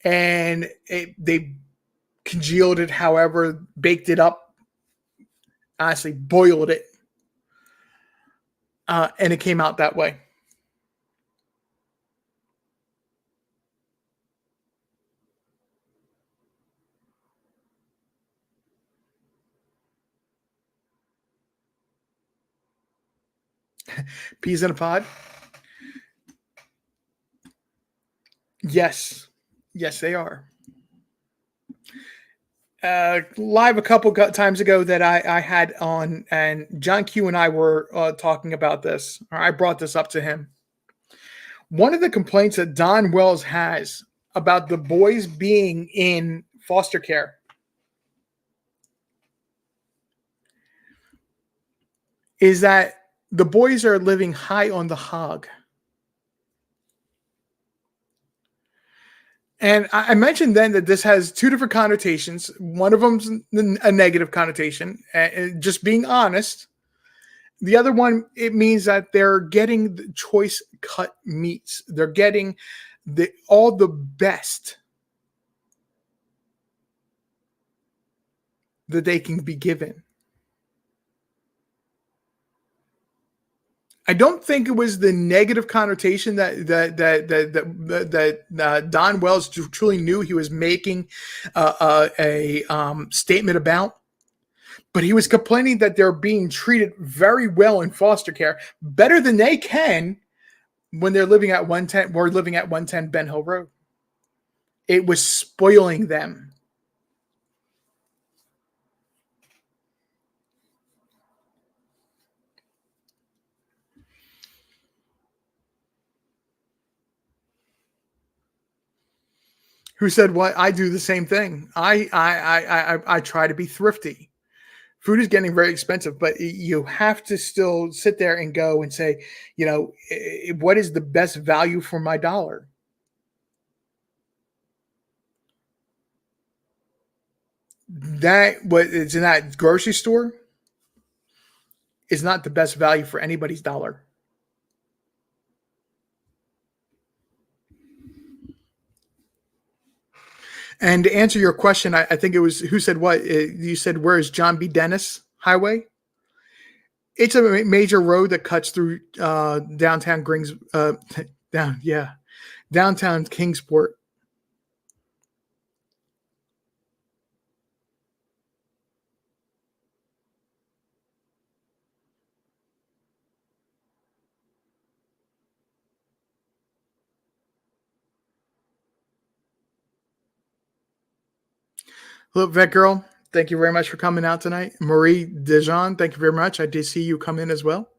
and they congealed it, however, baked it up, honestly boiled it, and it came out that way. Peas in a pod? Yes. Yes, they are. Live a couple times ago that I had on, and John Q and I were talking about this. Or I brought this up to him. One of the complaints that Don Wells has about the boys being in foster care is that the boys are living high on the hog. And I mentioned then that this has two different connotations. One of them's a negative connotation, just being honest. The other one, it means that they're getting the choice cut meats. They're getting all the best that they can be given. I don't think it was the negative connotation that Don Wells truly knew he was making a statement about. But he was complaining that they're being treated very well in foster care, better than they can when they're living at 110. We're living at 110 Ben Hill Road. It was spoiling them. Who said what? I do the same thing. I try to be thrifty. Food is getting very expensive, but you have to still sit there and go and say, what is the best value for my dollar? That what is in that grocery store is not the best value for anybody's dollar. And to answer your question, I think it was who said what? You said, where is John B. Dennis Highway? It's a major road that cuts through downtown downtown Kingsport. Look, Vet Girl, thank you very much for coming out tonight. Marie Dijon, thank you very much. I did see you come in as well.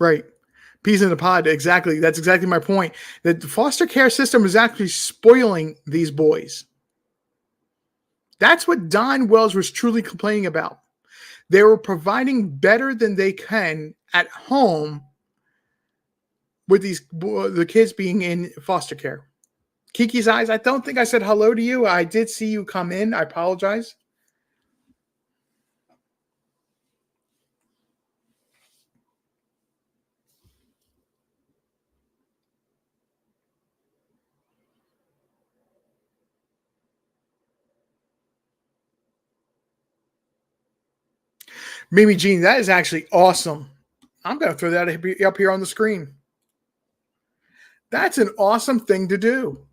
Right. Peas in the pod. Exactly. That's exactly my point. That the foster care system is actually spoiling these boys. That's what Don Wells was truly complaining about. They were providing better than they can at home with the kids being in foster care. Kiki's Eyes, I don't think I said hello to you. I did see you come in. I apologize. Mimi Jean, that is actually awesome. I'm going to throw that up here on the screen. That's an awesome thing to do.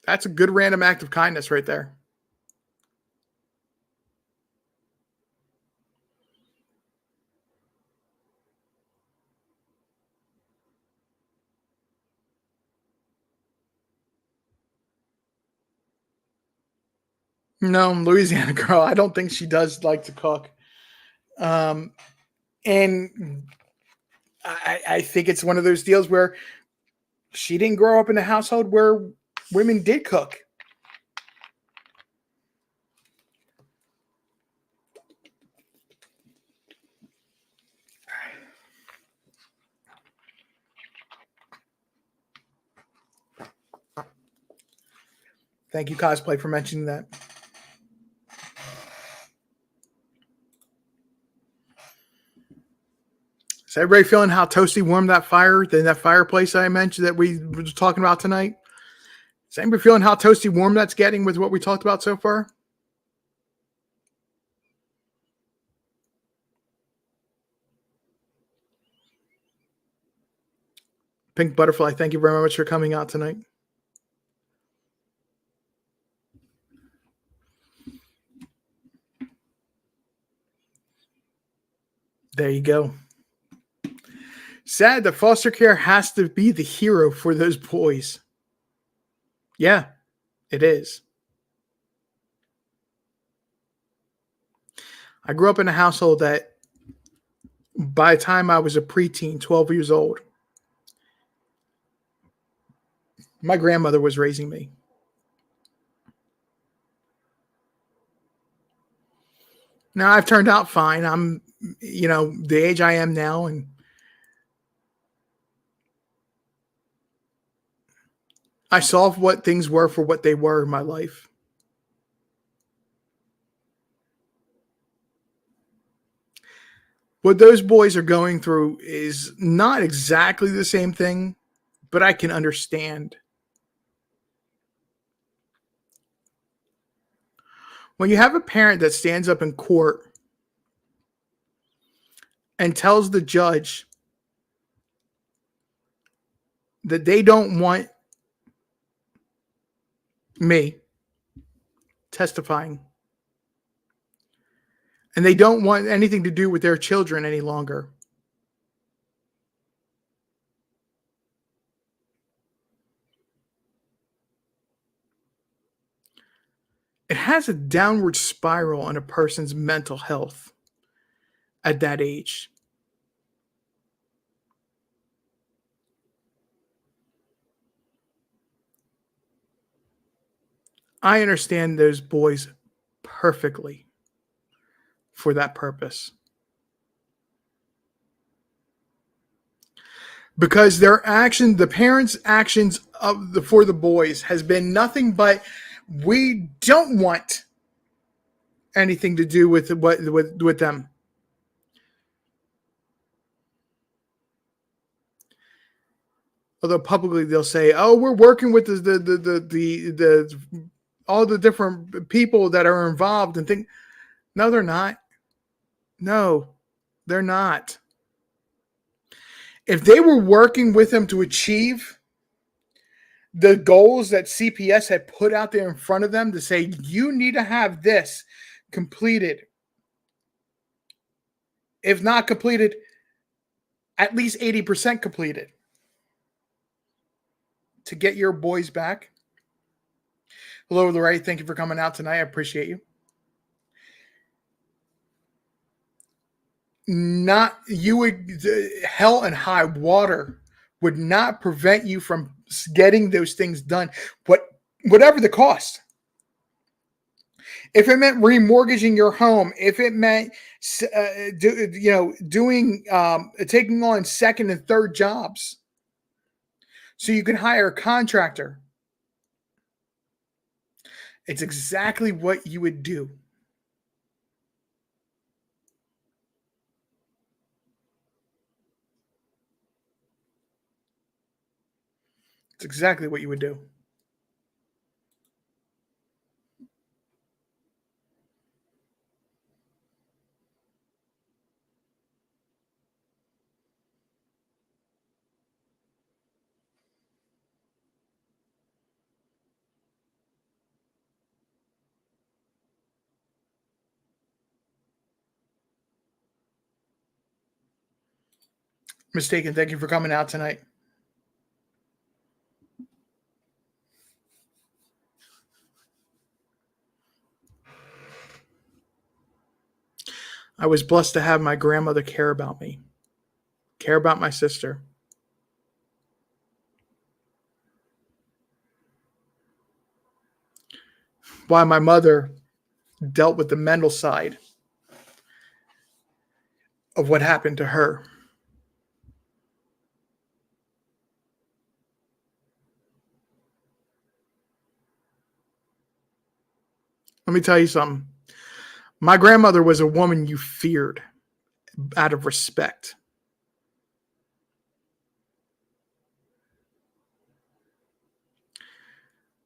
That's a good random act of kindness right there. No, Louisiana girl, I don't think she does like to cook. And I think it's one of those deals where she didn't grow up in a household where women did cook. Thank you, Cosplay, for mentioning that. Is everybody feeling how toasty warm that fireplace I mentioned that we were talking about tonight? Is anybody feeling how toasty warm that's getting with what we talked about so far? Pink Butterfly, thank you very much for coming out tonight. There you go. Sad that foster care has to be the hero for those boys. Yeah, it is. I grew up in a household that by the time I was a preteen, 12 years old, my grandmother was raising me. Now I've turned out fine. I'm, the age I am now, and I saw what things were for what they were in my life. What those boys are going through is not exactly the same thing, but I can understand. When you have a parent that stands up in court and tells the judge that they don't want me testifying and they don't want anything to do with their children any longer. It has a downward spiral on a person's mental health at that age. I understand those boys perfectly for that purpose. Because the parents' actions for the boys has been nothing but we don't want anything to do with them. Although publicly they'll say, "Oh, we're working with the all the different people that are involved," and think, no, they're not. No, they're not. If they were working with them to achieve the goals that CPS had put out there in front of them to say, you need to have this completed, if not completed, at least 80% completed to get your boys back. Hello, Lorraine. Thank you for coming out tonight. I appreciate you. Not you would hell and high water would not prevent you from getting those things done, whatever the cost. If it meant remortgaging your home, if it meant doing taking on second and third jobs, so you can hire a contractor, it's exactly what you would do. It's exactly what you would do. Mistaken. Thank you for coming out tonight. I was blessed to have my grandmother care about me, care about my sister. While my mother dealt with the mental side of what happened to her. Let me tell you something. My grandmother was a woman you feared out of respect.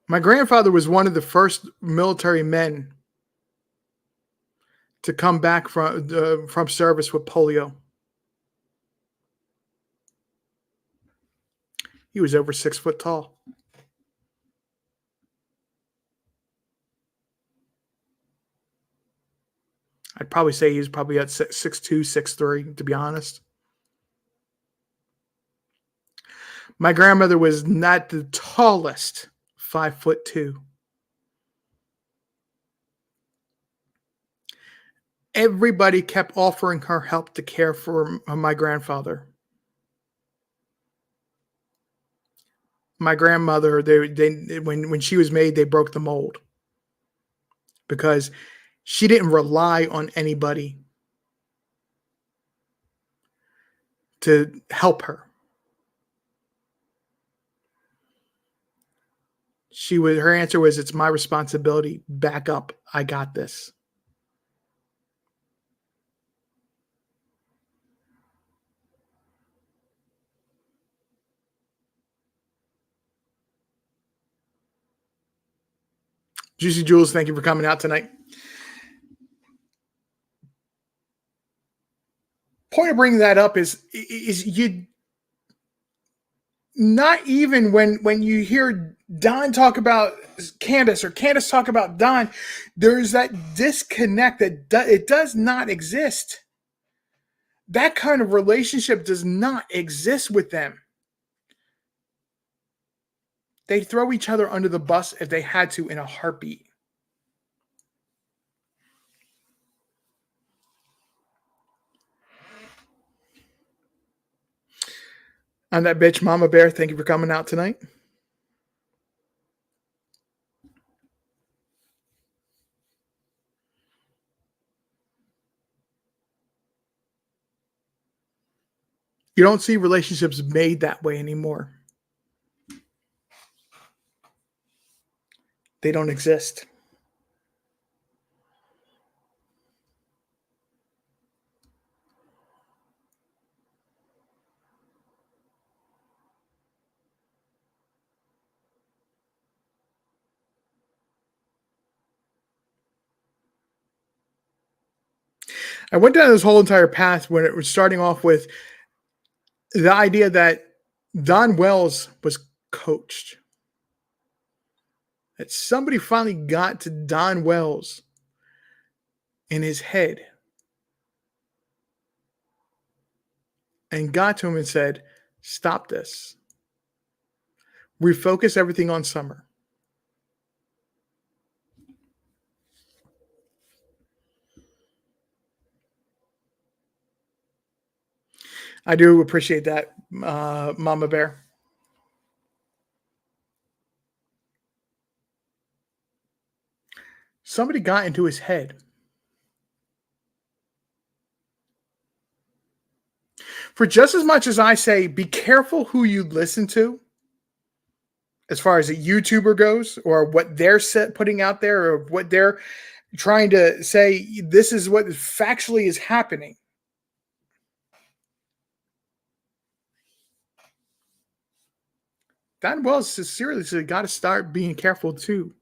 My grandfather was one of the first military men to come back from service with polio. He was over 6 foot tall. I'd probably say he's probably at 6'2", 6'3", to be honest. My grandmother was not the tallest, 5'2". Everybody kept offering her help to care for my grandfather. My grandmother, they when she was made, they broke the mold because she didn't rely on anybody to help her. Her answer was, "It's my responsibility. Back up. I got this." Juicy Jules, thank you for coming out tonight. Point of bringing that up is you not even when you hear Don talk about Candace or Candace talk about Don, there's that disconnect that it does not exist. That kind of relationship does not exist with them. They throw each other under the bus if they had to in a heartbeat. I'm that bitch, Mama Bear. Thank you for coming out tonight. You don't see relationships made that way anymore. They don't exist. I went down this whole entire path when it was starting off with the idea that Don Wells was coached. That somebody finally got to Don Wells in his head and got to him and said, "Stop this. Refocus everything on Summer." I do appreciate that, Mama Bear. Somebody got into his head. For just as much as I say, be careful who you listen to, as far as a YouTuber goes, or what they're putting out there, or what they're trying to say, this is what factually is happening. Don Wells has seriously got to start being careful too.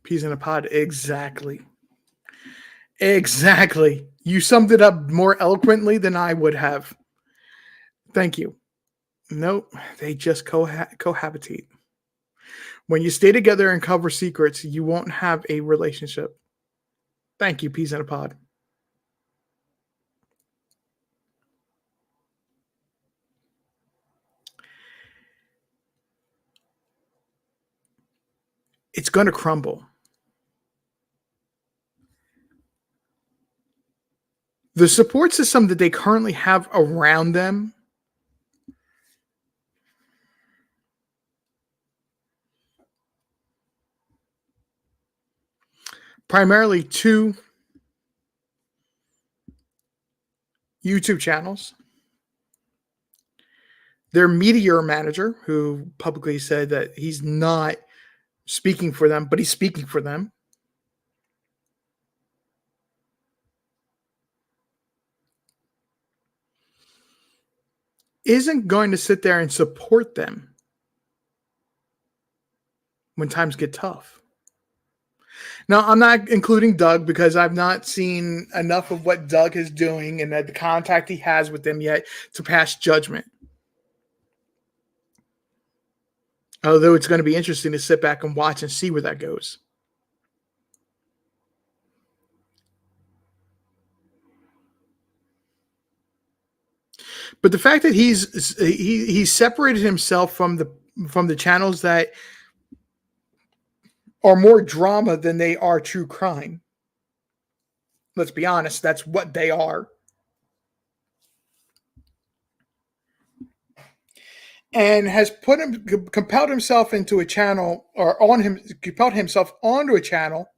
Peas in a pod. Exactly. Exactly. You summed it up more eloquently than I would have. Thank you. Nope. They just cohabitate. When you stay together and cover secrets, you won't have a relationship. Thank you, Peas in a pod. It's going to crumble. The support system that they currently have around them primarily two YouTube channels. Their media manager, who publicly said that he's not speaking for them, but he's speaking for them. Isn't going to sit there and support them when times get tough. Now, I'm not including Doug because I've not seen enough of what Doug is doing and the contact he has with them yet to pass judgment. Although it's going to be interesting to sit back and watch and see where that goes. But the fact that he's separated himself from the channels that are more drama than they are true crime. Let's be honest, that's what they are. And has compelled himself into a channel or compelled himself onto a channel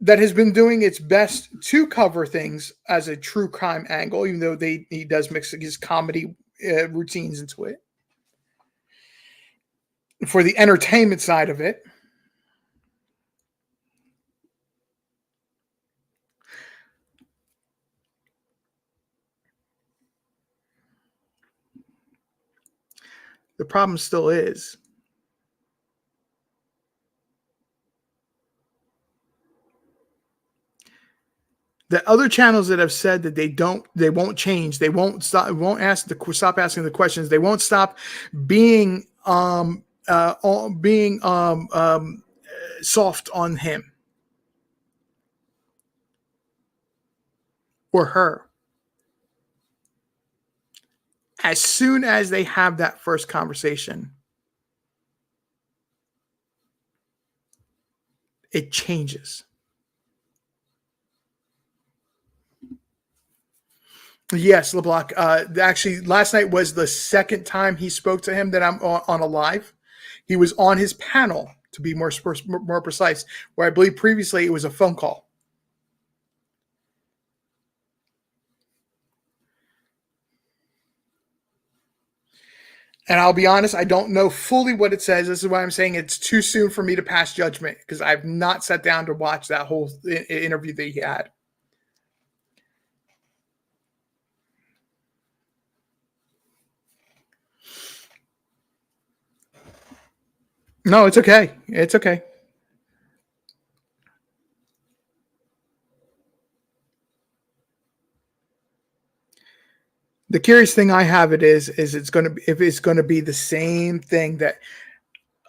that has been doing its best to cover things as a true crime angle, even though he does mix his comedy routines into it for the entertainment side of it. The problem still is the other channels that have said that they won't change, they won't stop, stop asking the questions, they won't stop being soft on him or her. As soon as they have that first conversation, it changes. Yes, LeBlanc. Actually, last night was the second time he spoke to him that I'm on a live. He was on his panel, to be more precise, where I believe previously it was a phone call. And I'll be honest, I don't know fully what it says. This is why I'm saying it's too soon for me to pass judgment because I've not sat down to watch that whole interview that he had. No, it's okay. It's okay. The curious thing I have is it's going to be if it's going to be the same thing that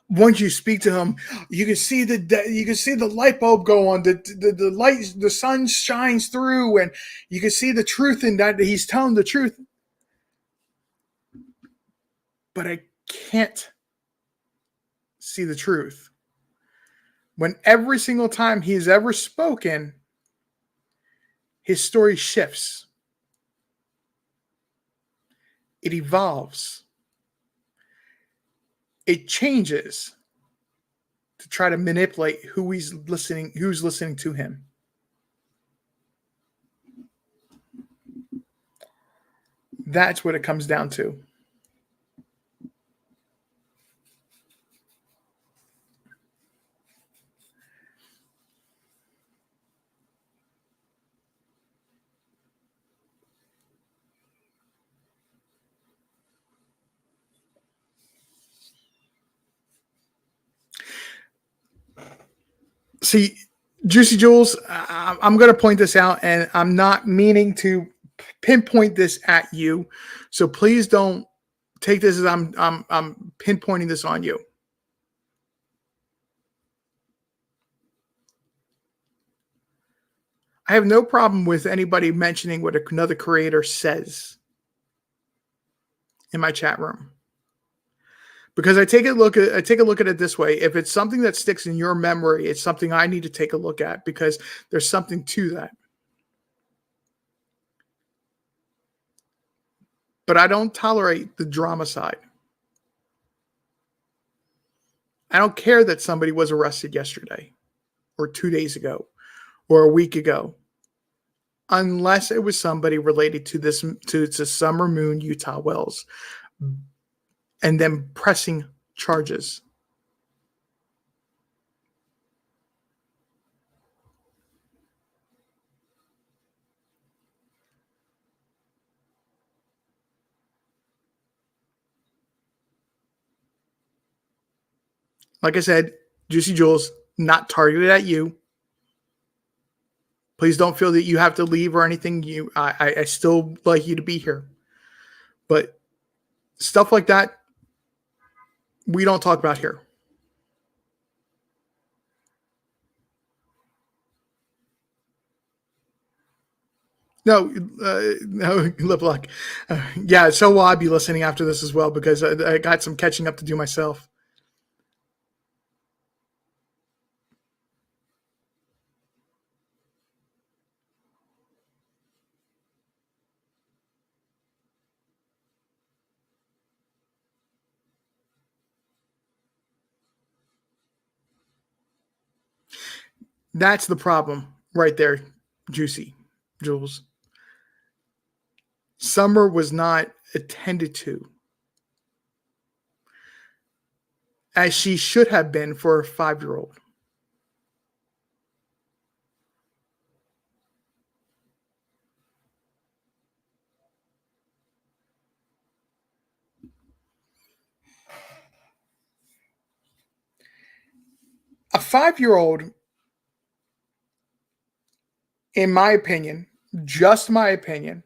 once you speak to him, you can see the light bulb go on, the light, the sun shines through, and you can see the truth in that he's telling the truth. But I can't see the truth when every single time he's ever spoken, his story shifts. It evolves. It changes to try to manipulate who's listening to him. That's what it comes down to. See, Juicy Jules, I'm going to point this out, and I'm not meaning to pinpoint this at you. So please don't take this as I'm pinpointing this on you. I have no problem with anybody mentioning what another creator says in my chat room. Because I take a look at it this way. If it's something that sticks in your memory, it's something I need to take a look at because there's something to that. But I don't tolerate the drama side. I don't care that somebody was arrested yesterday or 2 days ago or a week ago. Unless it was somebody related to Summer Moon Utah Wells and then pressing charges. Like I said, Juicy Jules, not targeted at you. Please don't feel that you have to leave or anything. I still like you to be here, but stuff like that we don't talk about here. No, no, lip luck. Yeah, so will I be listening after this as well because I got some catching up to do myself. That's the problem right there, Juicy Jules. Summer was not attended to as she should have been for a 5-year-old. A 5-year-old, in my opinion, just my opinion,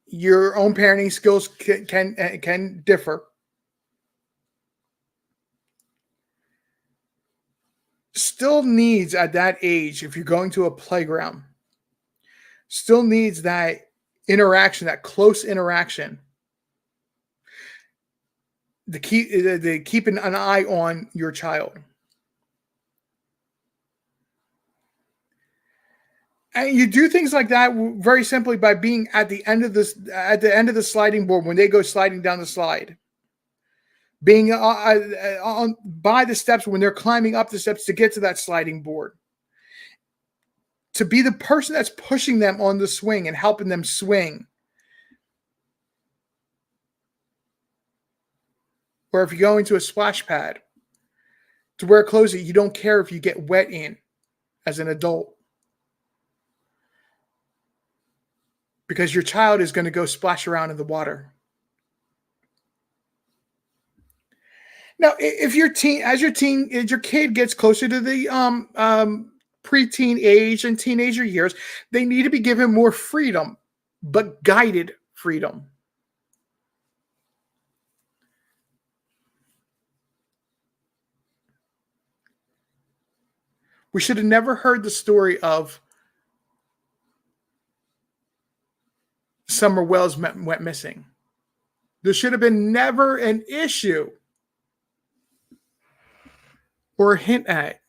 your own parenting skills can differ. Still needs at that age, if you're going to a playground, still needs that interaction, that close interaction. The keeping an eye on your child. And you do things like that very simply by being at the end of the sliding board when they go sliding down the slide, being on by the steps when they're climbing up the steps to get to that sliding board, to be the person that's pushing them on the swing and helping them swing. Or if you go into a splash pad, to wear clothes that you don't care if you get wet in as an adult. Because your child is going to go splash around in the water. Now, if your kid gets closer to the preteen age and teenager years, they need to be given more freedom, but guided freedom. We should have never heard the story of Summer Wells went missing. There should have been never an issue or a hint at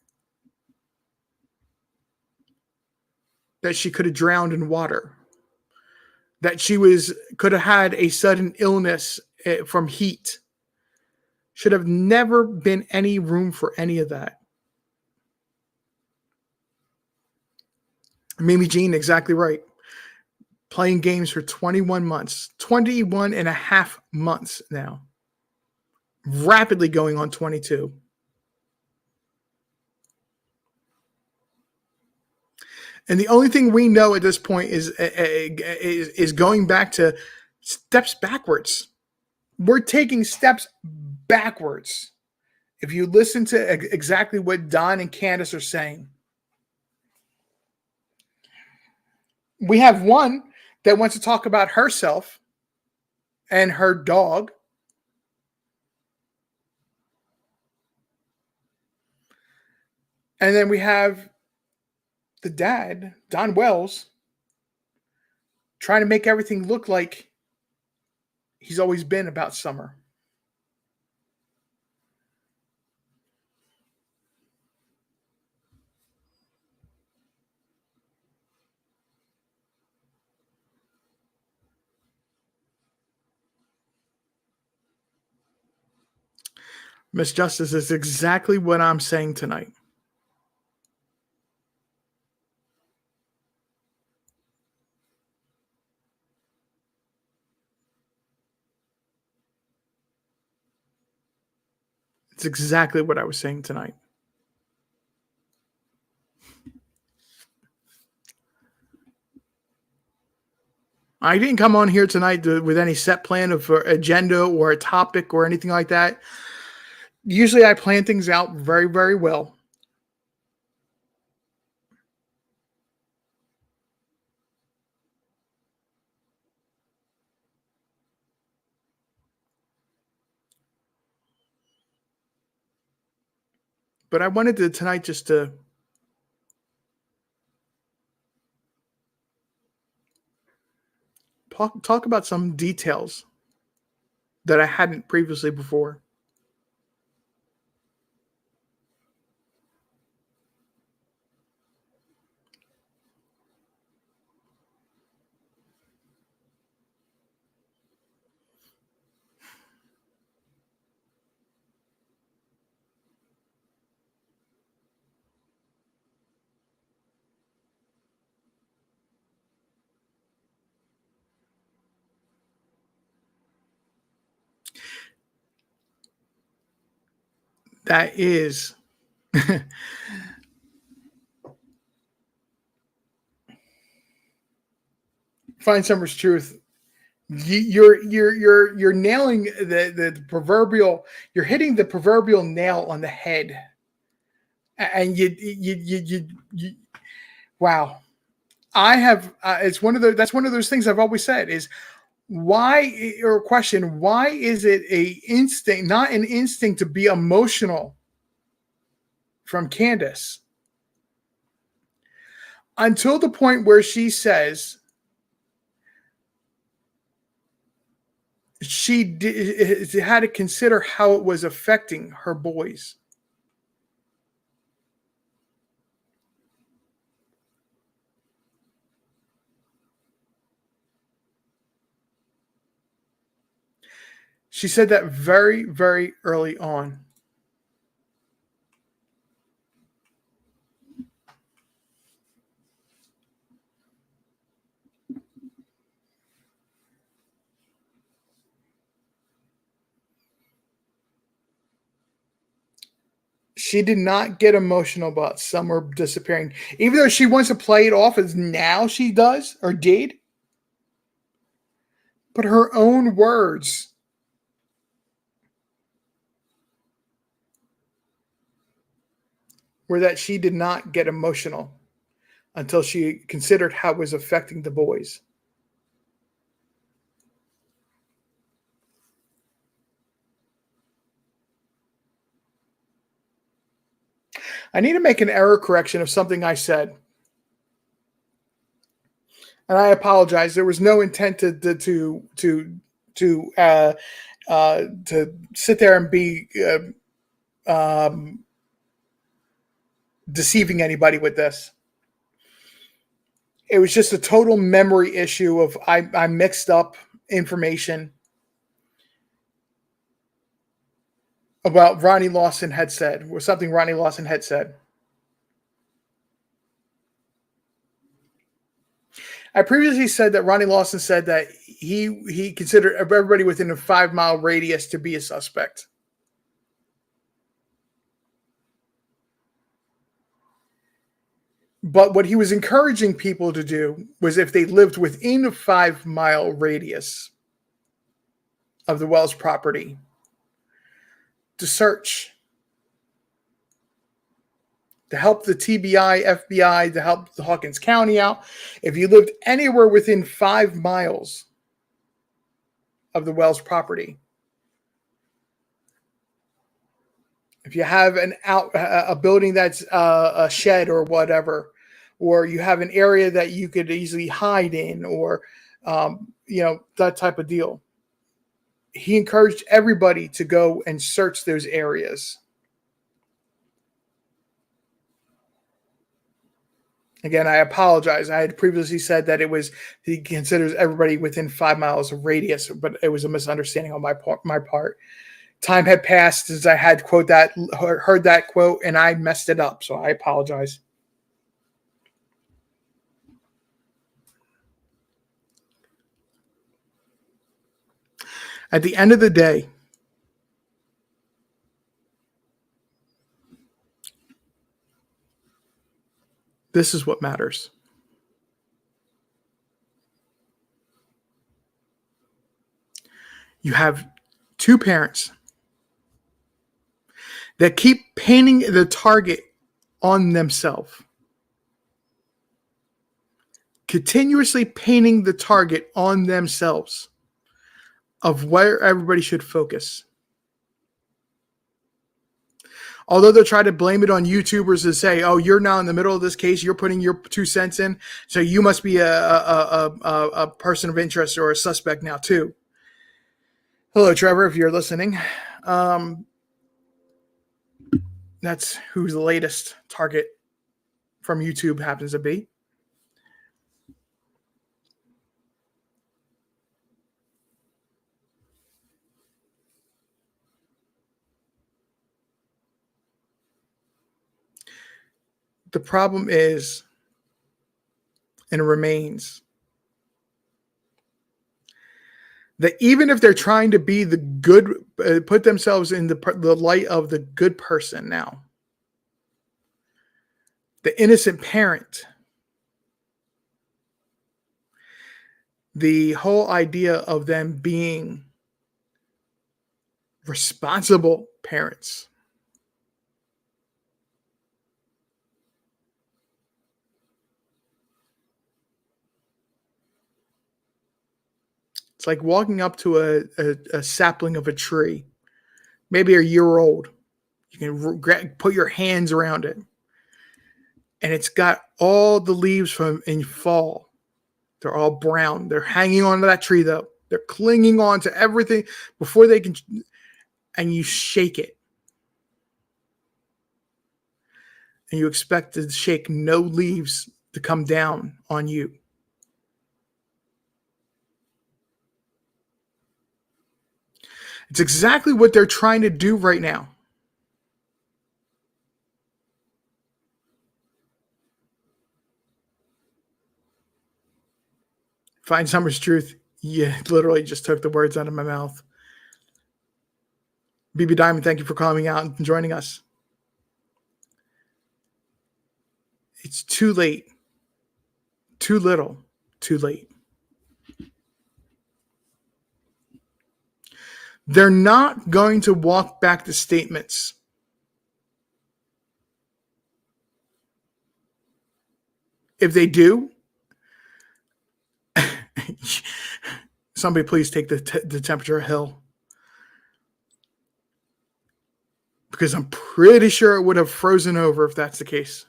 that she could have drowned in water, that she could have had a sudden illness from heat. Should have never been any room for any of that. Mimi Jean, exactly right. Playing games for 21 months, 21 and a half months now. Rapidly going on 22. And the only thing we know at this point is going back to steps backwards. We're taking steps backwards. If you listen to exactly what Don and Candace are saying. We have one that wants to talk about herself and her dog. And then we have the dad, Don Wells, trying to make everything look like he's always been about Summer. Miss Justice is exactly what I'm saying tonight. It's exactly what I was saying tonight. I didn't come on here tonight with any set plan of agenda or a topic or anything like that. Usually I plan things out very, very well. but I wanted to tonight just to talk about some details that I hadn't previously before. That is find summer's truth. You're nailing the proverbial. You're hitting the proverbial nail on the head, and you wow. I have. It's one of the. That's one of those things I've always said is why or question why is it a instinct, not an instinct to be emotional from Candace until the point where she says had to consider how it was affecting her boys. She said that very, very early on. She did not get emotional about Summer disappearing, even though she wants to play it off as now she does or did. But her own words were that she did not get emotional until she considered how it was affecting the boys. I need to make an error correction of something I said. And I apologize. There was no intent to sit there and be deceiving anybody with this. It was just a total memory issue of I mixed up information about Ronnie Lawson had said, or something Ronnie Lawson had said. I previously said that Ronnie Lawson said that he considered everybody within a 5-mile radius to be a suspect. But what he was encouraging people to do was if they lived within a 5-mile radius of the Wells property, to search, to help the TBI, FBI, to help the Hawkins County out. If you lived anywhere within 5 miles of the Wells property, if you have a building that's a shed or whatever, or you have an area that you could easily hide in, or that type of deal, he encouraged everybody to go and search those areas. Again, I apologize. I had previously said that he considers everybody within 5 miles of radius, but it was a misunderstanding on my part. Time had passed since I had heard that quote, and I messed it up. So I apologize. At the end of the day, this is what matters. You have 2 parents that keep painting the target on themselves, continuously painting the target on themselves of where everybody should focus. Although they'll try to blame it on YouTubers and say, "Oh, you're now in the middle of this case. You're putting your 2 cents in, so you must be a person of interest or a suspect now too." Hello, Trevor, if you're listening. Um, that's who the latest target from YouTube happens to be. The problem is, and remains, that even if they're trying to be the good, put themselves in the light of the good person now, the innocent parent, the whole idea of them being responsible parents, it's like walking up to a sapling of a tree, maybe a year old. You can put your hands around it, and it's got all the leaves from in fall. They're all brown. They're hanging onto that tree, though. They're clinging on to everything before they can, and you shake it. And you expect to shake no leaves to come down on you. It's exactly what they're trying to do right now. Find Summer's truth. Yeah, literally just took the words out of my mouth. BB Diamond, thank you for coming out and joining us. It's too late. Too little. Too late. They're not going to walk back the statements. If they do, somebody please take the temperature hill. Because I'm pretty sure it would have frozen over if that's the case.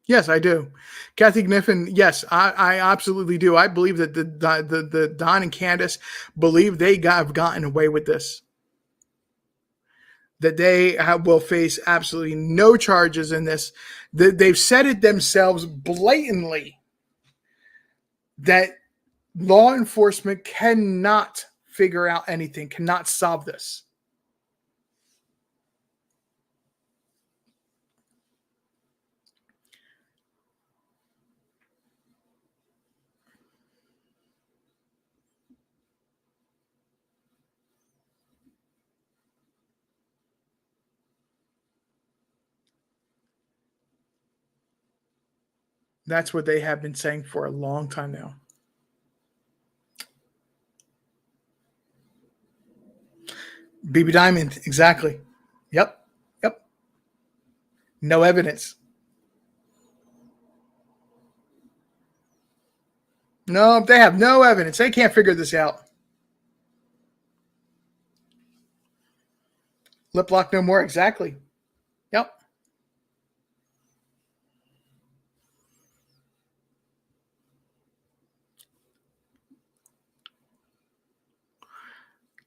Yes, I do. Kathy Kniffen, yes, I absolutely do. I believe that the Don and Candace believe they have gotten away with this. That they will face absolutely no charges in this. They've said it themselves blatantly that law enforcement cannot figure out anything, cannot solve this. That's what they have been saying for a long time now. BB Diamond, exactly. Yep. Yep. No evidence. No, they have no evidence. They can't figure this out. Lip lock no more. Exactly. Yep.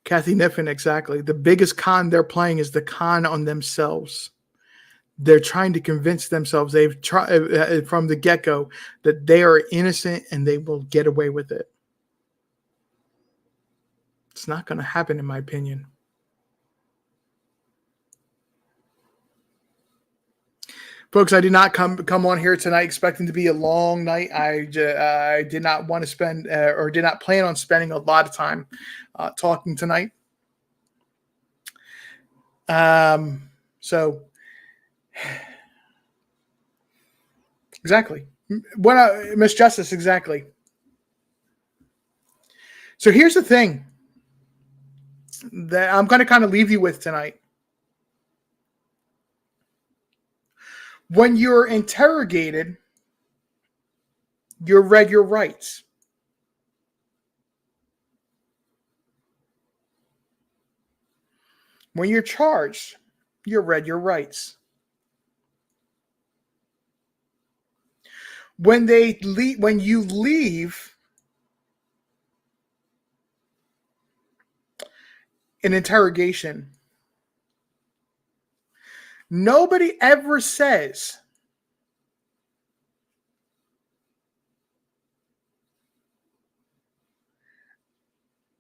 Kathy Kniffen, exactly. The biggest con they're playing is the con on themselves. They're trying to convince themselves they've tried from the get-go that they are innocent and they will get away with it. It's not going to happen, in my opinion. Folks, I did not come on here tonight expecting to be a long night. I did not want to spend or did not plan on spending a lot of time talking tonight. So exactly. Miss Justice, exactly. So here's the thing that I'm going to kind of leave you with tonight. When you're interrogated You're read your rights. When you're charged, you're read your rights. When you leave an interrogation, nobody ever says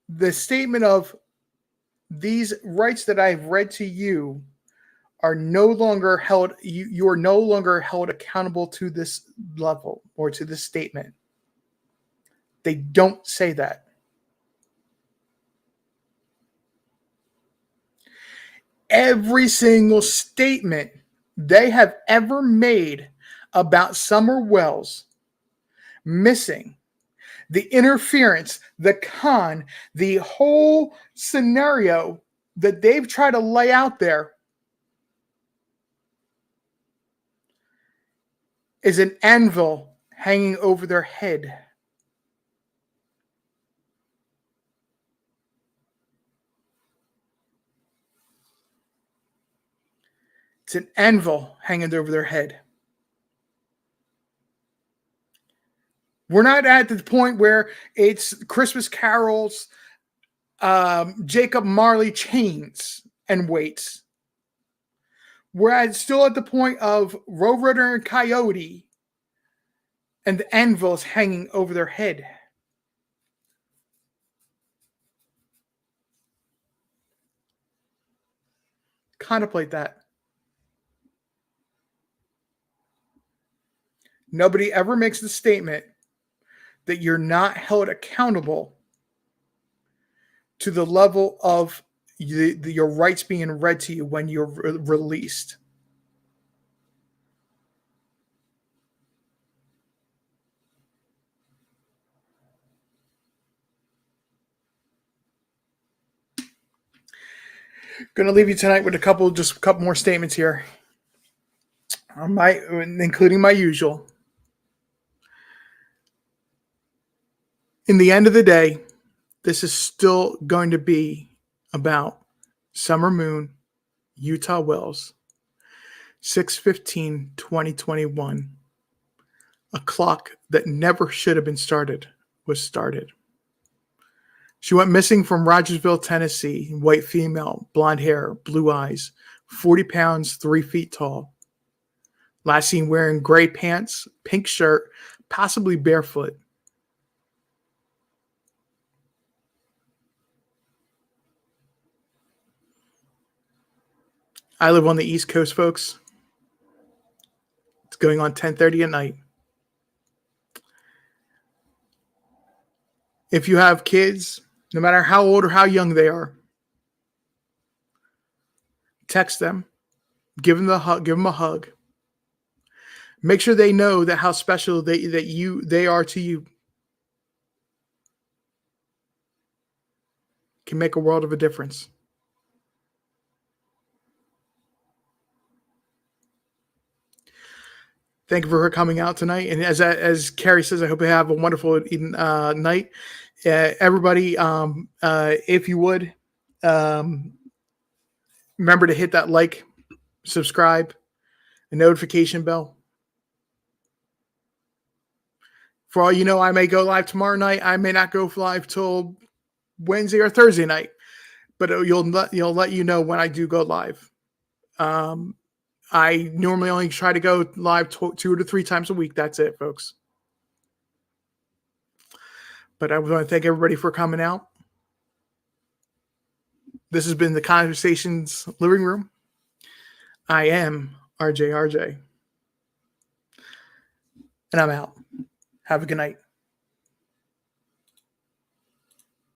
the statement of these rights that I've read to you are no longer held, you are no longer held accountable to this level or to this statement. They don't say that. Every single statement they have ever made about Summer Wells missing, the interference, the con, the whole scenario that they've tried to lay out there is an anvil hanging over their head. It's an anvil hanging over their head. We're not at the point where it's Christmas carols, Jacob Marley chains and weights. We're still at the point of Roadrunner and Coyote and the anvils hanging over their head. Contemplate that. Nobody ever makes the statement that you're not held accountable to the level of your rights being read to you when you're released. Going to leave you tonight with a couple more statements here, including my usual. In the end of the day, this is still going to be about Summer Moon, Utah Wells, 6/15/2021. A clock that never should have been started was started. She went missing from Rogersville, Tennessee. White female, blonde hair, blue eyes, 40 pounds, 3 feet tall. Last seen wearing gray pants, pink shirt, possibly barefoot. I live on the East Coast, folks. It's going on 10:30 at night. If you have kids, no matter how old or how young they are, text them, give them a hug. Make sure they know that how special they are to you. Can make a world of a difference. Thank you for her coming out tonight. And as Carrie says, I hope you have a wonderful night. Everybody, if you would, remember to hit that like, subscribe, and notification bell. For all you know, I may go live tomorrow night. I may not go live till Wednesday or Thursday night, but you'll let you know when I do go live. I normally only try to go live 2 to 3 times a week. That's it, folks. But I want to thank everybody for coming out. This has been the Conversations Living Room. I am RJ, and I'm out. Have a good night.